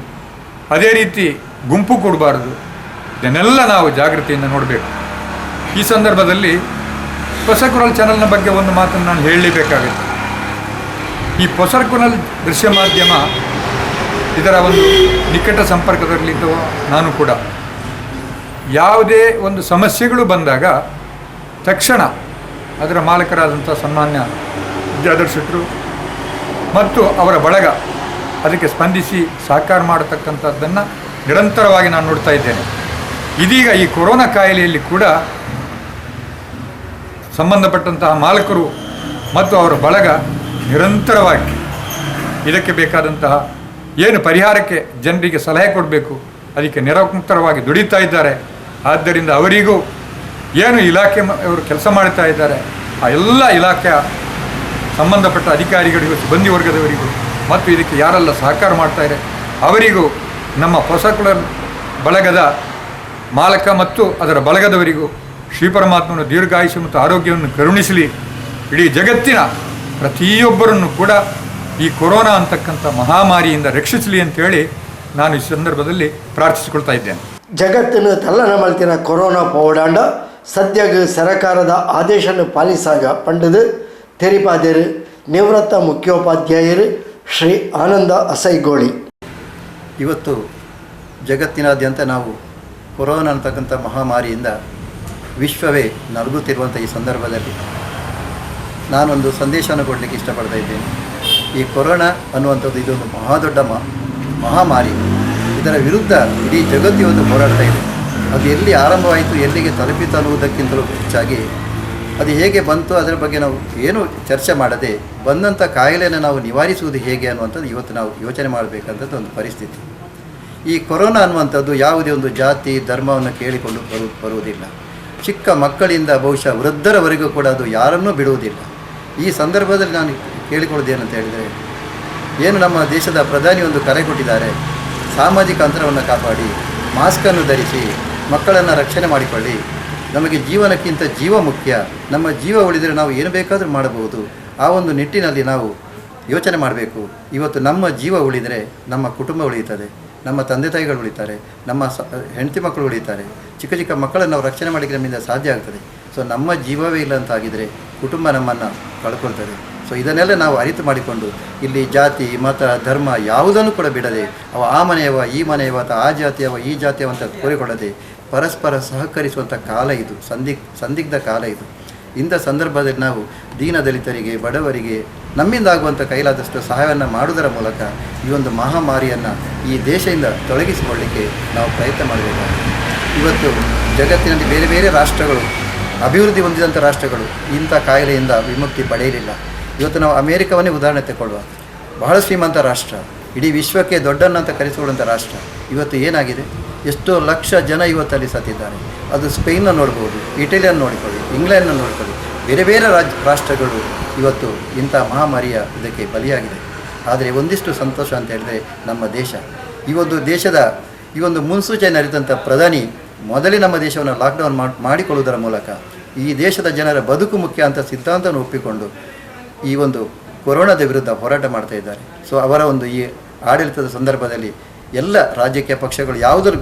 ಅದೇ ರೀತಿ ಗುಂಪು ಕೊಡಬಾರ್ದು. ಇದನ್ನೆಲ್ಲ ನಾವು ಜಾಗೃತಿಯಿಂದ ನೋಡಬೇಕು. ಈ ಸಂದರ್ಭದಲ್ಲಿ ಹೊಸಕುರಲ್ ಚಾನಲ್ನ ಬಗ್ಗೆ ಒಂದು ಮಾತನ್ನು ನಾನು ಹೇಳಲೇಬೇಕಾಗುತ್ತೆ. ಈ ಹೊಸಕುರಲ್ ದೃಶ್ಯ ಮಾಧ್ಯಮ ಇದರ ಒಂದು ನಿಕಟ ಸಂಪರ್ಕದಲ್ಲಿದ್ದು ನಾನು ಕೂಡ ಯಾವುದೇ ಒಂದು ಸಮಸ್ಯೆಗಳು ಬಂದಾಗ ತಕ್ಷಣ ಅದರ ಮಾಲಕರಾದಂಥ ಸನ್ಮಾನ್ಯ ವಿದ್ಯಾಧರ್ ಶೆಟ್ಟರು ಮತ್ತು ಅವರ ಬಳಗ ಅದಕ್ಕೆ ಸ್ಪಂದಿಸಿ ಸಹಕಾರ ಮಾಡತಕ್ಕಂಥದ್ದನ್ನು ನಿರಂತರವಾಗಿ ನಾನು ನೋಡ್ತಾ ಇದ್ದೇನೆ. ಇದೀಗ ಈ ಕೊರೋನಾ ಕಾಯಿಲೆಯಲ್ಲಿ ಕೂಡ ಸಂಬಂಧಪಟ್ಟಂತಹ ಮಾಲಕರು ಮತ್ತು ಅವರ ಬಳಗ ನಿರಂತರವಾಗಿ ಇದಕ್ಕೆ ಬೇಕಾದಂತಹ ಏನು ಪರಿಹಾರಕ್ಕೆ ಜನರಿಗೆ ಸಲಹೆ ಕೊಡಬೇಕು ಅದಕ್ಕೆ ನಿರಂತರವಾಗಿ ದುಡಿತಾ ಇದ್ದಾರೆ. ಆದ್ದರಿಂದ ಅವರಿಗೂ ಏನು ಇಲಾಖೆ ಅವರು ಕೆಲಸ ಮಾಡ್ತಾ ಇದ್ದಾರೆ ಆ ಎಲ್ಲ ಇಲಾಖೆಯ ಸಂಬಂಧಪಟ್ಟ ಅಧಿಕಾರಿಗಳಿಗೂ, ಸಿಬ್ಬಂದಿ ವರ್ಗದವರಿಗೂ ಮತ್ತು ಇದಕ್ಕೆ ಯಾರೆಲ್ಲ ಸಹಕಾರ ಮಾಡ್ತಾರೆ ಅವರಿಗೂ ನಮ್ಮ ಹೊಸಕುರಲ್ ಬಳಗದ ಮಾಲಕ ಮತ್ತು ಅದರ ಬಳಗದವರಿಗೂ ಶ್ರೀಪರಮಾತ್ಮನು ದೀರ್ಘಾಯುಷ್ಯ ಮತ್ತು ಆರೋಗ್ಯವನ್ನು ಕರುಣಿಸಲಿ. ಇಡೀ ಜಗತ್ತಿನ ಪ್ರತಿಯೊಬ್ಬರನ್ನು ಕೂಡ ಈ ಕೊರೋನಾ ಅಂತಕ್ಕಂಥ ಮಹಾಮಾರಿಯಿಂದ ರಕ್ಷಿಸಲಿ ಅಂತೇಳಿ ನಾನು ಈ ಸಂದರ್ಭದಲ್ಲಿ ಪ್ರಾರ್ಥಿಸಿಕೊಳ್ತಾ ಇದ್ದೇನೆ. ಜಗತ್ತಿನ ತಲ್ಲನ ಮಲ್ತಿನ ಕೊರೋನಾ ಪೋಡಾಂಡ ಸದ್ಯಗ ಸರಕಾರದ ಆದೇಶನ ಪಾಲಿಸಾಗ ಪಂಡದು ತೆರಿಪಾದೇರು ನಿವೃತ್ತ ಮುಖ್ಯೋಪಾಧ್ಯಾಯರು ಶ್ರೀ ಆನಂದ ಅಸೈಗೋಳಿ. ಇವತ್ತು ಜಗತ್ತಿನಾದ್ಯಂತ ನಾವು ಕೊರೋನಾ ಅಂತಕ್ಕಂಥ ಮಹಾಮಾರಿಯಿಂದ ವಿಶ್ವವೇ ನಲುಗುತ್ತಿರುವಂಥ ಈ ಸಂದರ್ಭದಲ್ಲಿ ನಾನೊಂದು ಸಂದೇಶವನ್ನು ಕೊಡಲಿಕ್ಕೆ ಇಷ್ಟಪಡ್ತಾ ಇದ್ದೇನೆ. ಈ ಕೊರೋನಾ ಅನ್ನುವಂಥದ್ದು ಇದೊಂದು ಮಹಾದೊಡ್ಡ ಮಹಾಮಾರಿ. ಇದರ ವಿರುದ್ಧ ಇಡೀ ಜಗತ್ತು ಇವತ್ತು ಹೋರಾಡ್ತಾ ಇದೆ. ಅದು ಎಲ್ಲಿ ಆರಂಭವಾಯಿತು, ಎಲ್ಲಿಗೆ ತಲುಪಿತು ಅನ್ನುವುದಕ್ಕಿಂತಲೂ ಹೆಚ್ಚಾಗಿ ಅದು ಹೇಗೆ ಬಂತು ಅದರ ಬಗ್ಗೆ ನಾವು ಏನು ಚರ್ಚೆ ಮಾಡದೆ ಬಂದಂಥ ಕಾಯಿಲೆಯನ್ನು ನಾವು ನಿವಾರಿಸುವುದು ಹೇಗೆ ಅನ್ನುವಂಥದ್ದು ಇವತ್ತು ನಾವು ಯೋಚನೆ ಮಾಡಬೇಕಂಥದ್ದು ಒಂದು ಪರಿಸ್ಥಿತಿ. ಈ ಕೊರೋನಾ ಅನ್ನುವಂಥದ್ದು ಯಾವುದೇ ಒಂದು ಜಾತಿ ಧರ್ಮವನ್ನು ಕೇಳಿಕೊಂಡು ಬರುವುದಿಲ್ಲ. ಚಿಕ್ಕ ಮಕ್ಕಳಿಂದ ಬಹುಶಃ ವೃದ್ಧರವರೆಗೂ ಕೂಡ ಅದು ಯಾರನ್ನೂ ಬಿಡುವುದಿಲ್ಲ. ಈ ಸಂದರ್ಭದಲ್ಲಿ ನಾನು ಕೇಳಿಕೊಳ್ಳೋದೇನಂತ ಹೇಳಿದರೆ, ಏನು ನಮ್ಮ ದೇಶದ ಪ್ರಧಾನಿ ಒಂದು ಕರೆ ಕೊಟ್ಟಿದ್ದಾರೆ, ಸಾಮಾಜಿಕ ಅಂತರವನ್ನು ಕಾಪಾಡಿ, ಮಾಸ್ಕನ್ನು ಧರಿಸಿ, ಮಕ್ಕಳನ್ನು ರಕ್ಷಣೆ ಮಾಡಿಕೊಳ್ಳಿ. ನಮಗೆ ಜೀವನಕ್ಕಿಂತ ಜೀವ ಮುಖ್ಯ. ನಮ್ಮ ಜೀವ ಉಳಿದರೆ ನಾವು ಏನು ಬೇಕಾದರೂ ಮಾಡಬಹುದು. ಆ ಒಂದು ನಿಟ್ಟಿನಲ್ಲಿ ನಾವು ಯೋಚನೆ ಮಾಡಬೇಕು. ಇವತ್ತು ನಮ್ಮ ಜೀವ ಉಳಿದರೆ ನಮ್ಮ ಕುಟುಂಬ ಉಳಿಯುತ್ತದೆ, ನಮ್ಮ ತಂದೆ ತಾಯಿಗಳು ಉಳಿತಾರೆ, ನಮ್ಮ ಹೆಂಡತಿ ಮಕ್ಕಳು ಉಳಿತಾರೆ. ಚಿಕ್ಕ ಚಿಕ್ಕ ಮಕ್ಕಳನ್ನು ನಾವು ರಕ್ಷಣೆ ಮಾಡಲಿಕ್ಕೆ ನಮ್ಮಿಂದ ಸಾಧ್ಯ ಆಗ್ತದೆ. ಸೊ ನಮ್ಮ ಜೀವವೇ ಇಲ್ಲ ಅಂತಾಗಿದ್ದರೆ ಕುಟುಂಬ ನಮ್ಮನ್ನು ಕಳ್ಕೊಳ್ತದೆ. ಸೊ ಇದನ್ನೆಲ್ಲ ನಾವು ಅರಿತು ಮಾಡಿಕೊಂಡು ಇಲ್ಲಿ ಜಾತಿ ಮತ ಧರ್ಮ ಯಾವುದನ್ನು ಕೂಡ ಬಿಡದೆ ಆ ಮನೆಯವ ಈ ಮನೆಯವ ಅಥವಾ ಆ ಜಾತಿಯವ ಈ ಜಾತಿಯವ ಅಂತ ಕೋರಿಕೊಳ್ಳದೆ ಪರಸ್ಪರ ಸಹಕರಿಸುವಂಥ ಕಾಲ ಇದು, ಸಂದಿಗ್ಧ ಕಾಲ ಇದು. ಇಂಥ ಸಂದರ್ಭದಲ್ಲಿ ನಾವು ದೀನದಲಿತರಿಗೆ, ಬಡವರಿಗೆ ನಮ್ಮಿಂದ ಆಗುವಂಥ ಕೈಲಾದಷ್ಟು ಸಹಾಯವನ್ನು ಮಾಡುವುದರ ಮೂಲಕ ಈ ಒಂದು ಮಹಾಮಾರಿಯನ್ನು ಈ ದೇಶದಿಂದ ತೊಲಗಿಸಿಕೊಳ್ಳಲಿಕ್ಕೆ ನಾವು ಪ್ರಯತ್ನ ಮಾಡಬೇಕಾಗಿದೆ. ಇವತ್ತು ಜಗತ್ತಿನಲ್ಲಿ ಬೇರೆ ಬೇರೆ ರಾಷ್ಟ್ರಗಳು, ಅಭಿವೃದ್ಧಿ ಹೊಂದಿದಂಥ ರಾಷ್ಟ್ರಗಳು ಇಂಥ ಕಾಯಿಲೆಯಿಂದ ವಿಮುಕ್ತಿ ಪಡೆಯಲಿಲ್ಲ. ಇವತ್ತು ನಾವು ಅಮೇರಿಕವನ್ನೇ ಉದಾಹರಣೆ ತಗೊಳ್ಳುವ, ಬಹಳ ಶ್ರೀಮಂತ ರಾಷ್ಟ್ರ, ಇಡೀ ವಿಶ್ವಕ್ಕೆ ದೊಡ್ಡನ್ನಂತ ಕರೆಸಿಕೊಳ್ಳುವಂಥ ರಾಷ್ಟ್ರ. ಇವತ್ತು ಏನಾಗಿದೆ, ಎಷ್ಟೋ ಲಕ್ಷ ಜನ ಇವತ್ತಲ್ಲಿ ಸತ್ತಿದ್ದಾರೆ. ಅದು ಸ್ಪೇನ್ನ ನೋಡ್ಬೋದು, ಇಟಲಿಯನ್ನು ನೋಡಿಕೊಳ್ಳಿ, ಇಂಗ್ಲೆಂಡನ್ನು ನೋಡಿಕೊಳ್ಳಿ, ಬೇರೆ ಬೇರೆ ರಾಷ್ಟ್ರಗಳು ಇವತ್ತು ಇಂಥ ಮಹಾಮಾರಿಯ ಇದಕ್ಕೆ ಬಲಿಯಾಗಿದೆ. ಆದರೆ ಒಂದಿಷ್ಟು ಸಂತೋಷ ಅಂತ ಹೇಳಿದರೆ ನಮ್ಮ ದೇಶ ಈ ಒಂದು ಮುನ್ಸೂಚನೆ ಅರಿತಂಥ ಪ್ರಧಾನಿ ಮೊದಲೇ ನಮ್ಮ ದೇಶವನ್ನು ಲಾಕ್ಡೌನ್ ಮಾಡಿಕೊಳ್ಳುವುದರ ಮೂಲಕ ಈ ದೇಶದ ಜನರ ಬದುಕು ಮುಖ್ಯ ಅಂತ ಸಿದ್ಧಾಂತವನ್ನು ಒಪ್ಪಿಕೊಂಡು ಈ ಒಂದು ಕೊರೋನಾದ ವಿರುದ್ಧ ಹೋರಾಟ ಮಾಡ್ತಾ ಇದ್ದಾರೆ. ಸೊ ಅವರ ಒಂದು ಈ ಆಡಳಿತದ ಸಂದರ್ಭದಲ್ಲಿ ಎಲ್ಲ ರಾಜಕೀಯ ಪಕ್ಷಗಳು ಯಾವುದನ್ನು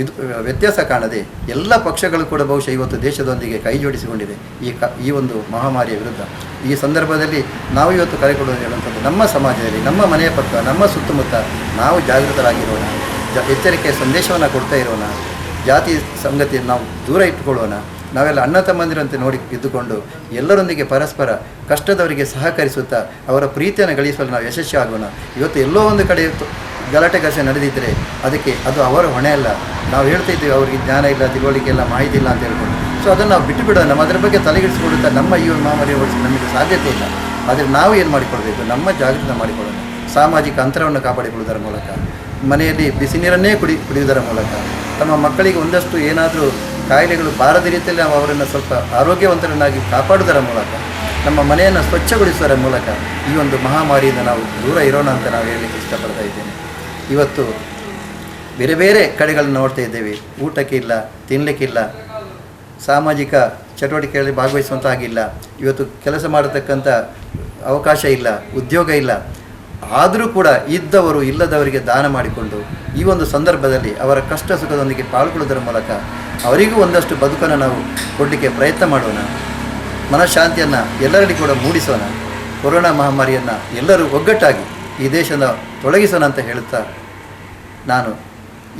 ಇದು ವ್ಯತ್ಯಾಸ ಕಾಣದೆ ಎಲ್ಲ ಪಕ್ಷಗಳು ಕೂಡ ಬಹುಶಃ ಇವತ್ತು ದೇಶದೊಂದಿಗೆ ಕೈ ಜೋಡಿಸಿಕೊಂಡಿದೆ ಈ ಒಂದು ಮಹಾಮಾರಿಯ ವಿರುದ್ಧ. ಈ ಸಂದರ್ಭದಲ್ಲಿ ನಾವು ಇವತ್ತು ಕರೆಕೊಡೋದು ಹೇಳುವಂಥದ್ದು, ನಮ್ಮ ಸಮಾಜದಲ್ಲಿ, ನಮ್ಮ ಮನೆಯ ಪಕ್ಕ, ನಮ್ಮ ಸುತ್ತಮುತ್ತ ನಾವು ಜಾಗೃತರಾಗಿರೋಣ, ಎಚ್ಚರಿಕೆಯ ಸಂದೇಶವನ್ನು ಕೊಡ್ತಾ ಇರೋಣ. ಜಾತಿ ಸಂಗತಿಯನ್ನು ನಾವು ದೂರ ಇಟ್ಟುಕೊಳ್ಳೋಣ. ನಾವೆಲ್ಲ ಅಣ್ಣ ತಮ್ಮಂದಿರಂತೆ ನೋಡಿ ಇದ್ದುಕೊಂಡು ಎಲ್ಲರೊಂದಿಗೆ ಪರಸ್ಪರ ಕಷ್ಟದವರಿಗೆ ಸಹಕರಿಸುತ್ತಾ ಅವರ ಪ್ರೀತಿಯನ್ನು ಗಳಿಸುವಲ್ಲಿ ನಾವು ಯಶಸ್ವಿ ಆಗೋಣ. ಇವತ್ತು ಎಲ್ಲೋ ಒಂದು ಕಡೆ ಗಲಾಟೆ ಘರ್ಷಣೆ ನಡೆದಿದ್ದರೆ ಅದು ಅವರ ಹೊಣೆ ಅಲ್ಲ. ನಾವು ಹೇಳ್ತಾ ಇದ್ದೀವಿ ಅವರಿಗೆ ಜ್ಞಾನ ಇಲ್ಲ, ತಿಳುವಳಿಕೆ ಇಲ್ಲ, ಮಾಹಿತಿ ಇಲ್ಲ ಅಂತ ಹೇಳ್ಕೊಂಡು. ಸೊ ಅದನ್ನು ನಾವು ಬಿಟ್ಟು ಬಿಡೋಣ. ನಮ್ಮ ಅದರ ಬಗ್ಗೆ ತಲೆಗೆಡಿಸಿಕೊಳ್ಳುತ್ತಾ ನಮ್ಮ ಈ ಒಂದು ಮಹಾಮಾರಿ ಓಡಿಸಿ ನಮಗೆ ಸಾಧ್ಯತೆ ಇಲ್ಲ. ಆದರೆ ನಾವು ಏನು ಮಾಡಿಕೊಳ್ಬೇಕು, ನಮ್ಮ ಜಾಗೃತಿ ಮಾಡಿಕೊಳ್ಳೋಣ. ಸಾಮಾಜಿಕ ಅಂತರವನ್ನು ಕಾಪಾಡಿಕೊಳ್ಳುವುದರ ಮೂಲಕ, ಮನೆಯಲ್ಲಿ ಬಿಸಿ ನೀರನ್ನೇ ಕುಡಿಯುವುದರ ಮೂಲಕ, ತಮ್ಮ ಮಕ್ಕಳಿಗೆ ಒಂದಷ್ಟು ಏನಾದರೂ ಕಾಯಿಲೆಗಳು ಬಾರದ ರೀತಿಯಲ್ಲಿ ನಾವು ಅವರನ್ನು ಸ್ವಲ್ಪ ಆರೋಗ್ಯವಂತರನ್ನಾಗಿ ಕಾಪಾಡುವುದರ ಮೂಲಕ, ನಮ್ಮ ಮನೆಯನ್ನು ಸ್ವಚ್ಛಗೊಳಿಸುವುದರ ಮೂಲಕ ಈ ಒಂದು ಮಹಾಮಾರಿಯಿಂದ ನಾವು ದೂರ ಇರೋಣ ಅಂತ ನಾವು ಹೇಳಲಿಕ್ಕೆ ಇಷ್ಟಪಡ್ತಾ ಇದ್ದೇನೆ. ಇವತ್ತು ಬೇರೆ ಬೇರೆ ಕಡೆಗಳನ್ನು ನೋಡ್ತಾ ಇದ್ದೇವೆ. ಊಟಕ್ಕೆ ಇಲ್ಲ, ತಿನ್ನಲಿಕ್ಕಿಲ್ಲ, ಸಾಮಾಜಿಕ ಚಟುವಟಿಕೆಗಳಲ್ಲಿ ಭಾಗವಹಿಸುವಂತಾಗಿಲ್ಲ, ಇವತ್ತು ಕೆಲಸ ಮಾಡತಕ್ಕಂಥ ಅವಕಾಶ ಇಲ್ಲ, ಉದ್ಯೋಗ ಇಲ್ಲ. ಆದರೂ ಕೂಡ ಇದ್ದವರು ಇಲ್ಲದವರಿಗೆ ದಾನ ಮಾಡಿಕೊಂಡು ಈ ಒಂದು ಸಂದರ್ಭದಲ್ಲಿ ಅವರ ಕಷ್ಟ ಸುಖದೊಂದಿಗೆ ಪಾಲ್ಗೊಳ್ಳುವುದರ ಮೂಲಕ ಅವರಿಗೂ ಒಂದಷ್ಟು ಬದುಕನ್ನು ನಾವು ಕೊಡಲಿಕ್ಕೆ ಪ್ರಯತ್ನ ಮಾಡೋಣ. ಮನಃಶಾಂತಿಯನ್ನು ಎಲ್ಲರಲ್ಲಿ ಕೂಡ ಮೂಡಿಸೋಣ. ಕೊರೋನಾ ಮಹಾಮಾರಿಯನ್ನು ಎಲ್ಲರೂ ಒಗ್ಗಟ್ಟಾಗಿ ಈ ದೇಶದ ತೊಲಗಿಸೋಣ ಅಂತ ಹೇಳುತ್ತಾ ನಾನು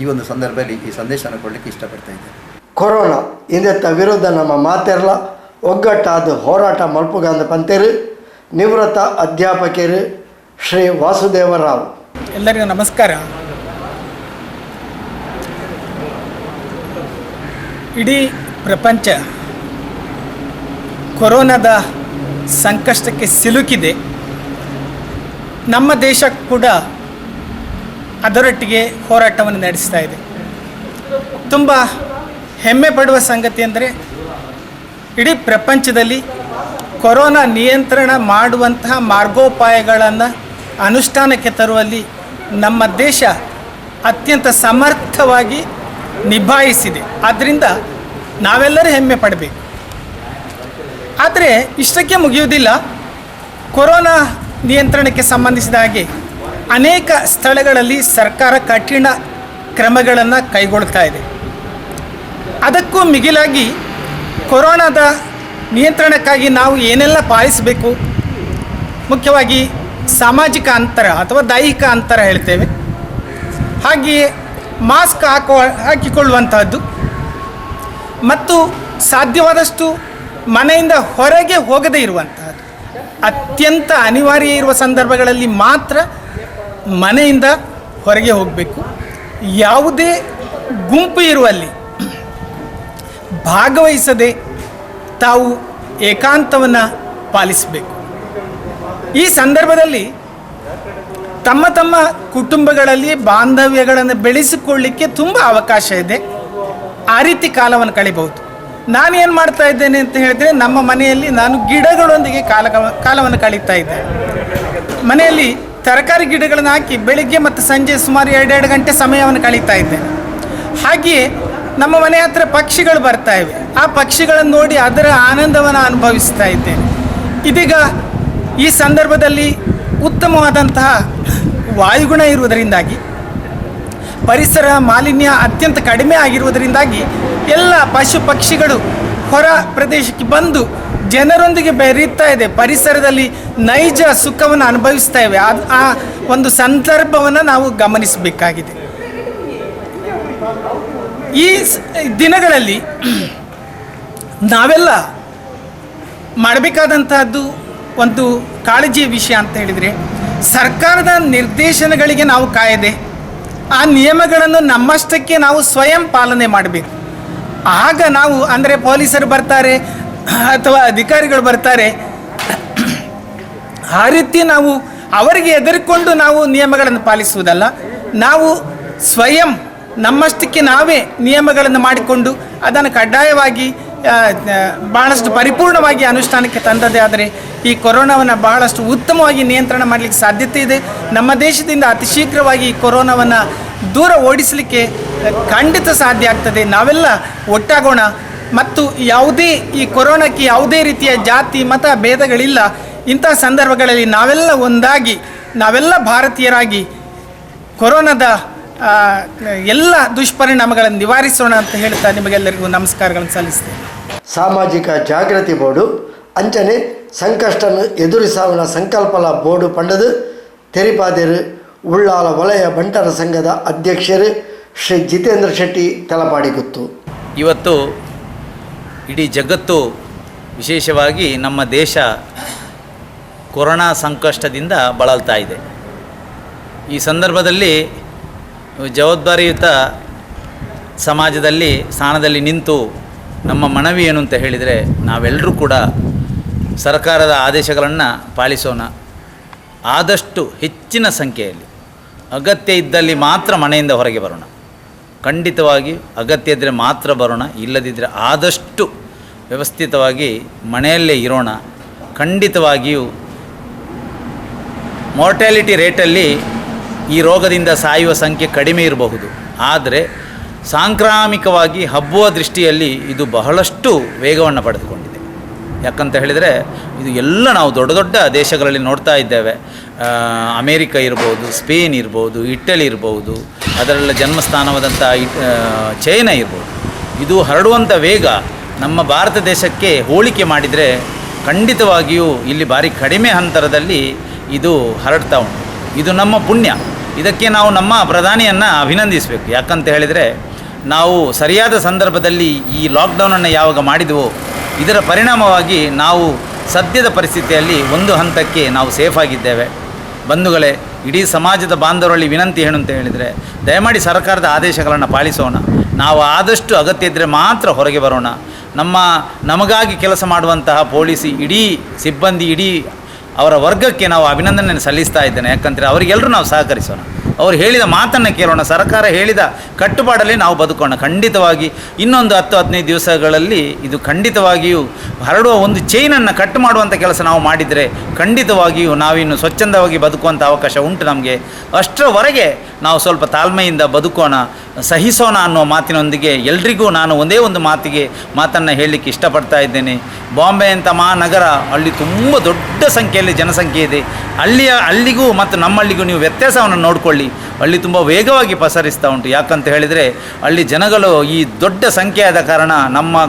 ಈ ಒಂದು ಸಂದರ್ಭದಲ್ಲಿ ಈ ಸಂದೇಶವನ್ನು ಕೊಡಲಿಕ್ಕೆ ಇಷ್ಟಪಡ್ತಾ ಇದ್ದೇನೆ. ಕೊರೋನಾ ಇಂದೆತ್ತ ವಿರುದ್ಧ ನಮ್ಮ ಮಾತೆರ್ಲ ಒಗ್ಗಟ್ಟಾದ ಹೋರಾಟ ಮಲ್ಪುಗಾಂದ ಪಂತೇರು ನಿವೃತ್ತ ಅಧ್ಯಾಪಕರು ಶ್ರೀ ವಾಸುದೇವರಾವ್. ಎಲ್ಲರಿಗೂ ನಮಸ್ಕಾರ. ಇಡೀ ಪ್ರಪಂಚ ಕೊರೋನಾದ ಸಂಕಷ್ಟಕ್ಕೆ ಸಿಲುಕಿದೆ. ನಮ್ಮ ದೇಶ ಕೂಡ ಅದರೊಟ್ಟಿಗೆ ಹೋರಾಟವನ್ನು ನಡೆಸ್ತಾ ಇದೆ. ತುಂಬ ಹೆಮ್ಮೆ ಪಡುವ ಸಂಗತಿ ಅಂದರೆ ಇಡೀ ಪ್ರಪಂಚದಲ್ಲಿ ಕೊರೋನಾ ನಿಯಂತ್ರಣ ಮಾಡುವಂತಹ ಮಾರ್ಗೋಪಾಯಗಳನ್ನು ಅನುಷ್ಠಾನಕ್ಕೆ ತರುವಲ್ಲಿ ನಮ್ಮ ದೇಶ ಅತ್ಯಂತ ಸಮರ್ಥವಾಗಿ ನಿಭಾಯಿಸಿದೆ. ಆದ್ದರಿಂದ ನಾವೆಲ್ಲರೂ ಹೆಮ್ಮೆ ಪಡಬೇಕು. ಆದರೆ ಇಷ್ಟಕ್ಕೆ ಮುಗಿಯುವುದಿಲ್ಲ. ಕೊರೋನಾ ನಿಯಂತ್ರಣಕ್ಕೆ ಸಂಬಂಧಿಸಿದ ಹಾಗೆ ಅನೇಕ ಸ್ಥಳಗಳಲ್ಲಿ ಸರ್ಕಾರ ಕಠಿಣ ಕ್ರಮಗಳನ್ನು ಕೈಗೊಳ್ತಾ ಇದೆ. ಅದಕ್ಕೂ ಮಿಗಿಲಾಗಿ ಕೊರೋನಾದ ನಿಯಂತ್ರಣಕ್ಕಾಗಿ ನಾವು ಏನೆಲ್ಲ ಪಾಲಿಸಬೇಕು, ಮುಖ್ಯವಾಗಿ ಸಾಮಾಜಿಕ ಅಂತರ ಅಥವಾ ದೈಹಿಕ ಅಂತರ ಹೇಳ್ತೇವೆ, ಹಾಗೆಯೇ ಮಾಸ್ಕ್ ಹಾಕಿಕೊಳ್ಳುವಂತಹದ್ದು ಮತ್ತು ಸಾಧ್ಯವಾದಷ್ಟು ಮನೆಯಿಂದ ಹೊರಗೆ ಹೋಗದೇ ಇರುವಂತಹದ್ದು. ಅತ್ಯಂತ ಅನಿವಾರ್ಯ ಇರುವ ಸಂದರ್ಭಗಳಲ್ಲಿ ಮಾತ್ರ ಮನೆಯಿಂದ ಹೊರಗೆ ಹೋಗಬೇಕು. ಯಾವುದೇ ಗುಂಪು ಇರುವಲ್ಲಿ ಭಾಗವಹಿಸದೆ ತಾವು ಏಕಾಂತವನ್ನು ಪಾಲಿಸಬೇಕು. ಈ ಸಂದರ್ಭದಲ್ಲಿ ತಮ್ಮ ತಮ್ಮ ಕುಟುಂಬಗಳಲ್ಲಿ ಬಾಂಧವ್ಯಗಳನ್ನು ಬೆಳೆಸಿಕೊಳ್ಳಿಕ್ಕೆ ತುಂಬ ಅವಕಾಶ ಇದೆ. ಆ ರೀತಿ ಕಾಲವನ್ನು ಕಳಿಬಹುದು. ನಾನೇನು ಮಾಡ್ತಾ ಇದ್ದೇನೆ ಅಂತ ಹೇಳಿದರೆ, ನಮ್ಮ ಮನೆಯಲ್ಲಿ ನಾನು ಗಿಡಗಳೊಂದಿಗೆ ಕಾಲವನ್ನು ಕಳೀತಾ ಇದ್ದೆ. ಮನೆಯಲ್ಲಿ ತರಕಾರಿ ಗಿಡಗಳನ್ನು ಹಾಕಿ ಬೆಳಿಗ್ಗೆ ಮತ್ತು ಸಂಜೆ ಸುಮಾರು 2 ಗಂಟೆ ಸಮಯವನ್ನು ಕಳೀತಾ ಇದ್ದೇನೆ. ಹಾಗೆಯೇ ನಮ್ಮ ಮನೆ ಹತ್ತಿರ ಪಕ್ಷಿಗಳು ಬರ್ತಾ ಇವೆ. ಆ ಪಕ್ಷಿಗಳನ್ನು ನೋಡಿ ಅದರ ಆನಂದವನ್ನು ಅನುಭವಿಸ್ತಾ ಇದ್ದೇನೆ. ಇದೀಗ ಈ ಸಂದರ್ಭದಲ್ಲಿ ಉತ್ತಮವಾದಂತಹ ವಾಯುಗುಣ ಇರುವುದರಿಂದಾಗಿ, ಪರಿಸರ ಮಾಲಿನ್ಯ ಅತ್ಯಂತ ಕಡಿಮೆ ಆಗಿರುವುದರಿಂದಾಗಿ ಎಲ್ಲ ಪಶು ಪಕ್ಷಿಗಳು ಹೊರ ಪ್ರದೇಶಕ್ಕೆ ಬಂದು ಜನರೊಂದಿಗೆ ಬೆರೀತಾ ಇದೆ, ಪರಿಸರದಲ್ಲಿ ನೈಜ ಸುಖವನ್ನು ಅನುಭವಿಸ್ತಾ ಇವೆ. ಆ ಒಂದು ಸಂದರ್ಭವನ್ನು ನಾವು ಗಮನಿಸಬೇಕಾಗಿದೆ. ಈ ದಿನಗಳಲ್ಲಿ ನಾವೆಲ್ಲ ಮಾಡಬೇಕಾದಂತಹದ್ದು ಒಂದು ಕಾಳಜಿಯ ವಿಷಯ ಅಂತ ಹೇಳಿದರೆ, ಸರ್ಕಾರದ ನಿರ್ದೇಶನಗಳಿಗೆ ನಾವು ಕಾಯದೆ ಆ ನಿಯಮಗಳನ್ನು ನಮ್ಮಷ್ಟಕ್ಕೆ ನಾವು ಸ್ವಯಂ ಪಾಲನೆ ಮಾಡಬೇಕು. ಆಗ ನಾವು, ಅಂದರೆ ಪೊಲೀಸರು ಬರ್ತಾರೆ ಅಥವಾ ಅಧಿಕಾರಿಗಳು ಬರ್ತಾರೆ, ಆ ರೀತಿ ನಾವು ಅವರಿಗೆ ಹೆದರಿಕೊಂಡು ನಾವು ನಿಯಮಗಳನ್ನು ಪಾಲಿಸುವುದಲ್ಲ. ನಾವು ಸ್ವಯಂ ನಮ್ಮಷ್ಟಕ್ಕೆ ನಾವೇ ನಿಯಮಗಳನ್ನು ಮಾಡಿಕೊಂಡು ಅದನ್ನು ಕಡ್ಡಾಯವಾಗಿ ಬಹಳಷ್ಟು ಪರಿಪೂರ್ಣವಾಗಿ ಅನುಷ್ಠಾನಕ್ಕೆ ತಂದದೇ ಆದರೆ ಈ ಕೊರೋನಾವನ್ನು ಬಹಳಷ್ಟು ಉತ್ತಮವಾಗಿ ನಿಯಂತ್ರಣ ಮಾಡಲಿಕ್ಕೆ ಸಾಧ್ಯತೆ ಇದೆ. ನಮ್ಮ ದೇಶದಿಂದ ಅತಿ ಶೀಘ್ರವಾಗಿ ಈ ಕೊರೋನಾವನ್ನು ದೂರ ಓಡಿಸಲಿಕ್ಕೆ ಖಂಡಿತ ಸಾಧ್ಯ ಆಗ್ತದೆ. ನಾವೆಲ್ಲ ಒಟ್ಟಾಗೋಣ ಮತ್ತು ಯಾವುದೇ ಈ ಕೊರೋನಾಕ್ಕೆ ಯಾವುದೇ ರೀತಿಯ ಜಾತಿ ಮತ ಭೇದಗಳಿಲ್ಲ. ಇಂತಹ ಸಂದರ್ಭಗಳಲ್ಲಿ ನಾವೆಲ್ಲ ಒಂದಾಗಿ, ನಾವೆಲ್ಲ ಭಾರತೀಯರಾಗಿ ಕೊರೋನಾದ ಎಲ್ಲ ದುಷ್ಪರಿಣಾಮಗಳನ್ನು ನಿವಾರಿಸೋಣ ಅಂತ ಹೇಳ್ತಾ ನಿಮಗೆಲ್ಲರಿಗೂ ನಮಸ್ಕಾರಗಳನ್ನು ಸಲ್ಲಿಸ್ತೇನೆ. ಸಾಮಾಜಿಕ ಜಾಗೃತಿ ಬೋರ್ಡು ಅಂಚನೆ ಸಂಕಷ್ಟನ್ನು ಎದುರಿಸಾವನ ಸಂಕಲ್ಪಲ ಬೋರ್ಡು ಪಂಡದು ತೆರಿಪಾದೇರು ಉಳ್ಳಾಲ ವಲಯ ಬಂಟರ ಸಂಘದ ಅಧ್ಯಕ್ಷರು ಶ್ರೀ ಜಿತೇಂದ್ರ ಶೆಟ್ಟಿ ತಲಪಾಡಿಗುತ್ತು. ಇವತ್ತು ಇಡೀ ಜಗತ್ತು, ವಿಶೇಷವಾಗಿ ನಮ್ಮ ದೇಶ ಕೊರೋನಾ ಸಂಕಷ್ಟದಿಂದ ಬಳಲ್ತಾ ಇದೆ. ಈ ಸಂದರ್ಭದಲ್ಲಿ ಜವಾಬ್ದಾರಿಯುತ ಸಮಾಜದಲ್ಲಿ ಸ್ಥಾನದಲ್ಲಿ ನಿಂತು ನಮ್ಮ ಮನವಿ ಏನು ಅಂತ ಹೇಳಿದರೆ, ನಾವೆಲ್ಲರೂ ಕೂಡ ಸರ್ಕಾರದ ಆದೇಶಗಳನ್ನು ಪಾಲಿಸೋಣ. ಆದಷ್ಟು ಹೆಚ್ಚಿನ ಸಂಖ್ಯೆಯಲ್ಲಿ ಅಗತ್ಯ ಇದ್ದಲ್ಲಿ ಮಾತ್ರ ಮನೆಯಿಂದ ಹೊರಗೆ ಬರೋಣ. ಖಂಡಿತವಾಗಿ ಅಗತ್ಯ ಇದ್ದರೆ ಮಾತ್ರ ಬರೋಣ, ಇಲ್ಲದಿದ್ದರೆ ಆದಷ್ಟು ವ್ಯವಸ್ಥಿತವಾಗಿ ಮನೆಯಲ್ಲೇ ಇರೋಣ. ಖಂಡಿತವಾಗಿಯೂ ಮಾರ್ಟ್ಯಾಲಿಟಿ ರೇಟಲ್ಲಿ ಈ ರೋಗದಿಂದ ಸಾಯುವ ಸಂಖ್ಯೆ ಕಡಿಮೆ ಇರಬಹುದು, ಆದರೆ ಸಾಂಕ್ರಾಮಿಕವಾಗಿ ಹಬ್ಬುವ ದೃಷ್ಟಿಯಲ್ಲಿ ಇದು ಬಹಳಷ್ಟು ವೇಗವನ್ನು ಪಡೆದುಕೊಂಡಿದೆ. ಯಾಕಂತ ಹೇಳಿದರೆ ಇದು ಎಲ್ಲ ನಾವು ದೊಡ್ಡ ದೊಡ್ಡ ದೇಶಗಳಲ್ಲಿ ನೋಡ್ತಾ ಇದ್ದೇವೆ. ಅಮೇರಿಕ ಇರ್ಬೋದು, ಸ್ಪೇನ್ ಇರ್ಬೋದು, ಇಟಲಿ ಇರ್ಬೋದು, ಅದರೆಲ್ಲ ಜನ್ಮಸ್ಥಾನವಾದಂಥ ಚೈನಾ ಇರ್ಬೋದು. ಇದು ಹರಡುವಂಥ ವೇಗ ನಮ್ಮ ಭಾರತ ದೇಶಕ್ಕೆ ಹೋಲಿಕೆ ಮಾಡಿದರೆ ಖಂಡಿತವಾಗಿಯೂ ಇಲ್ಲಿ ಭಾರಿ ಕಡಿಮೆ ಅಂತರದಲ್ಲಿ ಇದು ಹರಡ್ತಾ ಉಂಟು. ಇದು ನಮ್ಮ ಪುಣ್ಯ. ಇದಕ್ಕೆ ನಾವು ನಮ್ಮ ಪ್ರಧಾನಿಯನ್ನು ಅಭಿನಂದಿಸಬೇಕು. ಯಾಕಂತ ಹೇಳಿದರೆ ನಾವು ಸರಿಯಾದ ಸಂದರ್ಭದಲ್ಲಿ ಈ ಲಾಕ್ಡೌನನ್ನು ಯಾವಾಗ ಮಾಡಿದೆವೋ ಇದರ ಪರಿಣಾಮವಾಗಿ ನಾವು ಸದ್ಯದ ಪರಿಸ್ಥಿತಿಯಲ್ಲಿ ಒಂದು ಹಂತಕ್ಕೆ ನಾವು ಸೇಫಾಗಿದ್ದೇವೆ. ಬಂಧುಗಳೇ, ಇಡೀ ಸಮಾಜದ ಬಾಂಧವರಲ್ಲಿ ವಿನಂತಿ ಏನು ಅಂತ ಹೇಳಿದರೆ, ದಯಮಾಡಿ ಸರ್ಕಾರದ ಆದೇಶಗಳನ್ನು ಪಾಲಿಸೋಣ. ನಾವು ಆದಷ್ಟು ಅಗತ್ಯ ಇದ್ದರೆ ಮಾತ್ರ ಹೊರಗೆ ಬರೋಣ. ನಮಗಾಗಿ ಕೆಲಸ ಮಾಡುವಂತಹ ಪೊಲೀಸ್ ಇಡೀ ಸಿಬ್ಬಂದಿ, ಇಡೀ ಅವರ ವರ್ಗಕ್ಕೆ ನಾವು ಅಭಿನಂದನೆ ಸಲ್ಲಿಸ್ತಾ ಇದ್ದೇನೆ. ಯಾಕಂದರೆ ಅವರಿಗೆಲ್ಲರೂ ನಾವು ಸಹಕರಿಸೋಣ. ಅವರು ಹೇಳಿದ ಮಾತನ್ನು ಕೇಳೋಣ. ಸರ್ಕಾರ ಹೇಳಿದ ಕಟ್ಟುಪಾಡಲ್ಲಿ ನಾವು ಬದುಕೋಣ. ಖಂಡಿತವಾಗಿ ಇನ್ನೊಂದು 10-15 ದಿವಸಗಳಲ್ಲಿ ಇದು ಖಂಡಿತವಾಗಿಯೂ ಹರಡುವ ಒಂದು ಚೈನನ್ನು ಕಟ್ ಮಾಡುವಂಥ ಕೆಲಸ ನಾವು ಮಾಡಿದರೆ ಖಂಡಿತವಾಗಿಯೂ ನಾವಿನ್ನು ಸ್ವಚ್ಛಂದವಾಗಿ ಬದುಕುವಂಥ ಅವಕಾಶ ಉಂಟು ನಮಗೆ. ಅಷ್ಟರವರೆಗೆ ನಾವು ಸ್ವಲ್ಪ ತಾಳ್ಮೆಯಿಂದ ಬದುಕೋಣ, ಸಹಿಸೋಣ ಅನ್ನುವ ಮಾತಿನೊಂದಿಗೆ ಎಲ್ರಿಗೂ ನಾನು ಒಂದೇ ಒಂದು ಮಾತನ್ನು ಹೇಳಲಿಕ್ಕೆ ಇಷ್ಟಪಡ್ತಾ ಇದ್ದೇನೆ. ಬಾಂಬೆ ಅಂತ ಮಹಾನಗರ, ಅಲ್ಲಿ ತುಂಬ ದೊಡ್ಡ ಸಂಖ್ಯೆಯಲ್ಲಿ ಜನಸಂಖ್ಯೆ ಇದೆ. ಅಲ್ಲಿಗೂ ಮತ್ತು ನಮ್ಮಲ್ಲಿಗೂ ನೀವು ವ್ಯತ್ಯಾಸವನ್ನು ನೋಡಿಕೊಳ್ಳಿ. ಅಲ್ಲಿ ತುಂಬ ವೇಗವಾಗಿ ಪಸರಿಸ್ತಾ ಉಂಟು. ಯಾಕಂತ ಹೇಳಿದರೆ ಅಲ್ಲಿ ಜನಗಳು ಈ ದೊಡ್ಡ ಸಂಖ್ಯೆಯಾದ ಕಾರಣ ನಮ್ಮ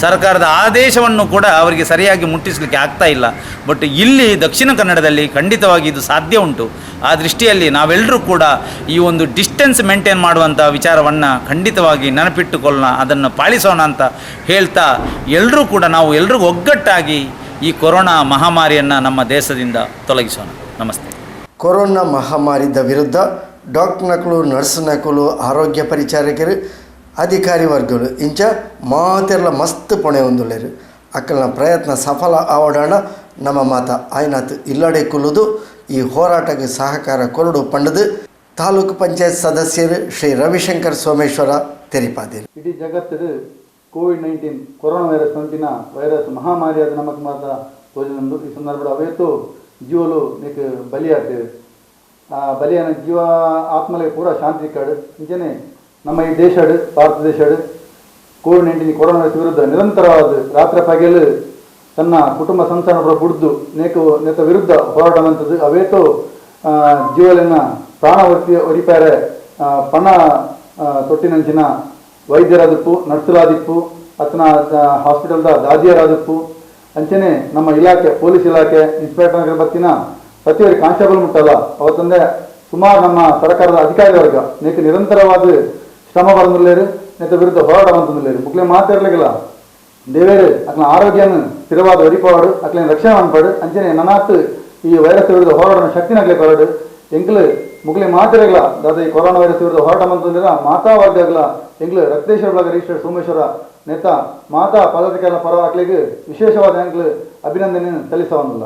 ಸರ್ಕಾರದ ಆದೇಶವನ್ನು ಕೂಡ ಅವರಿಗೆ ಸರಿಯಾಗಿ ಮುಟ್ಟಿಸಲಿಕ್ಕೆ ಆಗ್ತಾ ಇಲ್ಲ. ಬಟ್ ಇಲ್ಲಿ ದಕ್ಷಿಣ ಕನ್ನಡದಲ್ಲಿ ಖಂಡಿತವಾಗಿ ಇದು ಸಾಧ್ಯ ಉಂಟು. ಆ ದೃಷ್ಟಿಯಲ್ಲಿ ನಾವೆಲ್ಲರೂ ಕೂಡ ಈ ಒಂದು ಡಿಸ್ಟೆನ್ಸ್ ಮೇಂಟೈನ್ ಮಾಡುವಂಥ ವಿಚಾರವನ್ನು ಖಂಡಿತವಾಗಿ ನೆನಪಿಟ್ಟುಕೊಳ್ಳೋಣ, ಅದನ್ನು ಪಾಲಿಸೋಣ ಅಂತ ಹೇಳ್ತಾ ಎಲ್ಲರೂ ಕೂಡ ನಾವು ಎಲ್ರಿಗೂ ಒಗ್ಗಟ್ಟಾಗಿ ಈ ಕೊರೋನಾ ಮಹಾಮಾರಿಯನ್ನು ನಮ್ಮ ದೇಶದಿಂದ ತೊಲಗಿಸೋಣ. ನಮಸ್ತೆ. ಕೊರೋನಾ ಮಹಾಮಾರಿದ ವಿರುದ್ಧ ಡಾಕ್ಟರ್ನಕಲು, ನರ್ಸ್ನಕಲು, ಆರೋಗ್ಯ ಪರಿಚಾರಕರು, ಅಧಿಕಾರಿ ವರ್ಗಗಳು ಇಂಚ ಮಾತೆಲ್ಲ ಮಸ್ತ್ ಪೊಣೆ ಹೊಂದುಳ್ಳೇರು. ಅಕ್ಕಲ್ನ ಪ್ರಯತ್ನ ಸಫಲ ಆವಡಾಣ ನಮ್ಮ ಮಾತ ಆಯ್ನಾತ್ ಇಲ್ಲಡೆ ಕುಲುದು ಈ ಹೋರಾಟಕ್ಕೆ ಸಹಕಾರ ಕೊರಡು ಪಂಡದು ತಾಲೂಕು ಪಂಚಾಯತ್ ಸದಸ್ಯರು ಶ್ರೀ ರವಿಶಂಕರ್ ಸೋಮೇಶ್ವರ ತೆರಿಪಾದಿರು. ಇಡೀ ಜಗತ್ತಿಗೆ ಕೋವಿಡ್-19 ಕೊರೋನಾ ವೈರಸ್ ಮಹಾಮಾರಿಯಾದ ನಮಗೆ ಮಾತ್ರ ತೋಜನಂದು ಈ ಸಂದರ್ಭ ಅವೇತು ಜೀವಲು ನೀಕು ಬಲಿಯಾಗ್ತೇವೆ. ಬಲಿಯನ ಜೀವ ಆತ್ಮಲೆ ಪೂರ ಶಾಂತಿ ಕಾಡು ಇಂಚನೆ ನಮ್ಮ ಈ ದೇಶಡು, ಭಾರತ ದೇಶಡು ಕೋವಿಡ್-19 ಕೊರೋನಾ ವೈರಸ್ ವಿರುದ್ಧ ನಿರಂತರವಾದ ರಾತ್ರಿ ಪಗಲು ತನ್ನ ಕುಟುಂಬ ಸಂಸಾರ ಬುಡ್ದು ನೇತ ವಿರುದ್ಧ ಹೋರಾಡುವಂಥದ್ದು ಅವೇತು ಜೀವಲಿನ ಪ್ರಾಣ ಒರಿಪಾರೆ ಪಣ ತೊಟ್ಟಿನಂಚಿನ ವೈದ್ಯರಾದಪ್ಪು, ನರ್ಸುಲಾದಿಪ್ಪು, ಅತನ ಹಾಸ್ಪಿಟಲ್ದ ದಾದಿಯರಾದಪ್ಪು, ಅಂಚನೆ ನಮ್ಮ ಇಲಾಖೆ ಪೊಲೀಸ್ ಇಲಾಖೆ ಇನ್ಸ್ಪೆಕ್ಟರ್ ಬತ್ತಿನ ಪ್ರತಿಯೊಬ್ಬರು ಕಾನ್ಸ್ಟೇಬಲ್ ಮುಟ್ಟಲ್ಲ ಅವತ್ತಂದೆ ಸುಮಾರು ನಮ್ಮ ಸರ್ಕಾರದ ಅಧಿಕಾರಿ ವರ್ಗ ನೇಕ ನಿರಂತರವಾದ ಶ್ರಮ ಬರಂದಿಲ್ಲೇರು, ನೇತ ವಿರುದ್ಧ ಹೋರಾಟ ಬಂದಿಲ್ಲೇರು. ಮುಕ್ಲೆ ಮಾತಾಡ್ಲಿಕ್ಕಿಲ್ಲ ದೇವೇರು ಅಕ್ಲ ಆರೋಗ್ಯನ ಸ್ಥಿರವಾದ ಒರಿಪಾಡು, ಅಕ್ಲೇನು ರಕ್ಷಣೆ ಮಾಡ್ಪಾಡು. ಅಂಚನೆ ನನಾತ್ ಈ ವೈರಸ್ ವಿರುದ್ಧ ಹೋರಾಟ ಶಕ್ತಿನಾಗ್ಲಿ ಕೊರಡು ಎಂಕ್ಲು ಮುಗ್ಲಿ ಮಾತಿರಲ್ಲ ದಾದ ಈ ಕೊರೋನಾ ವೈರಸ್ ವಿರುದ್ಧ ಹೋರಾಟ ಬಂತಂದಿರ ಮಾತಾ ವರ್ಗ ಆಗಲ್ಲ ಎಂಕ್ಲು ರಕ್ತೇಶ್ವರ ಬ್ಲಾಗ್ ರಿಜಿಸ್ಟರ್ಡ್ ಸೋಮೇಶ್ವರ ನೇತ ಮಾತಾ ಪದಾಧಿಕಾರಿಗಳ ಪರ ಹಾಕ್ಲಿಕ್ಕೆ ವಿಶೇಷವಾದ ಎಂಕ್ಲು ಅಭಿನಂದನೆ ಸಲ್ಲಿಸವನ್ನಲ್ಲ.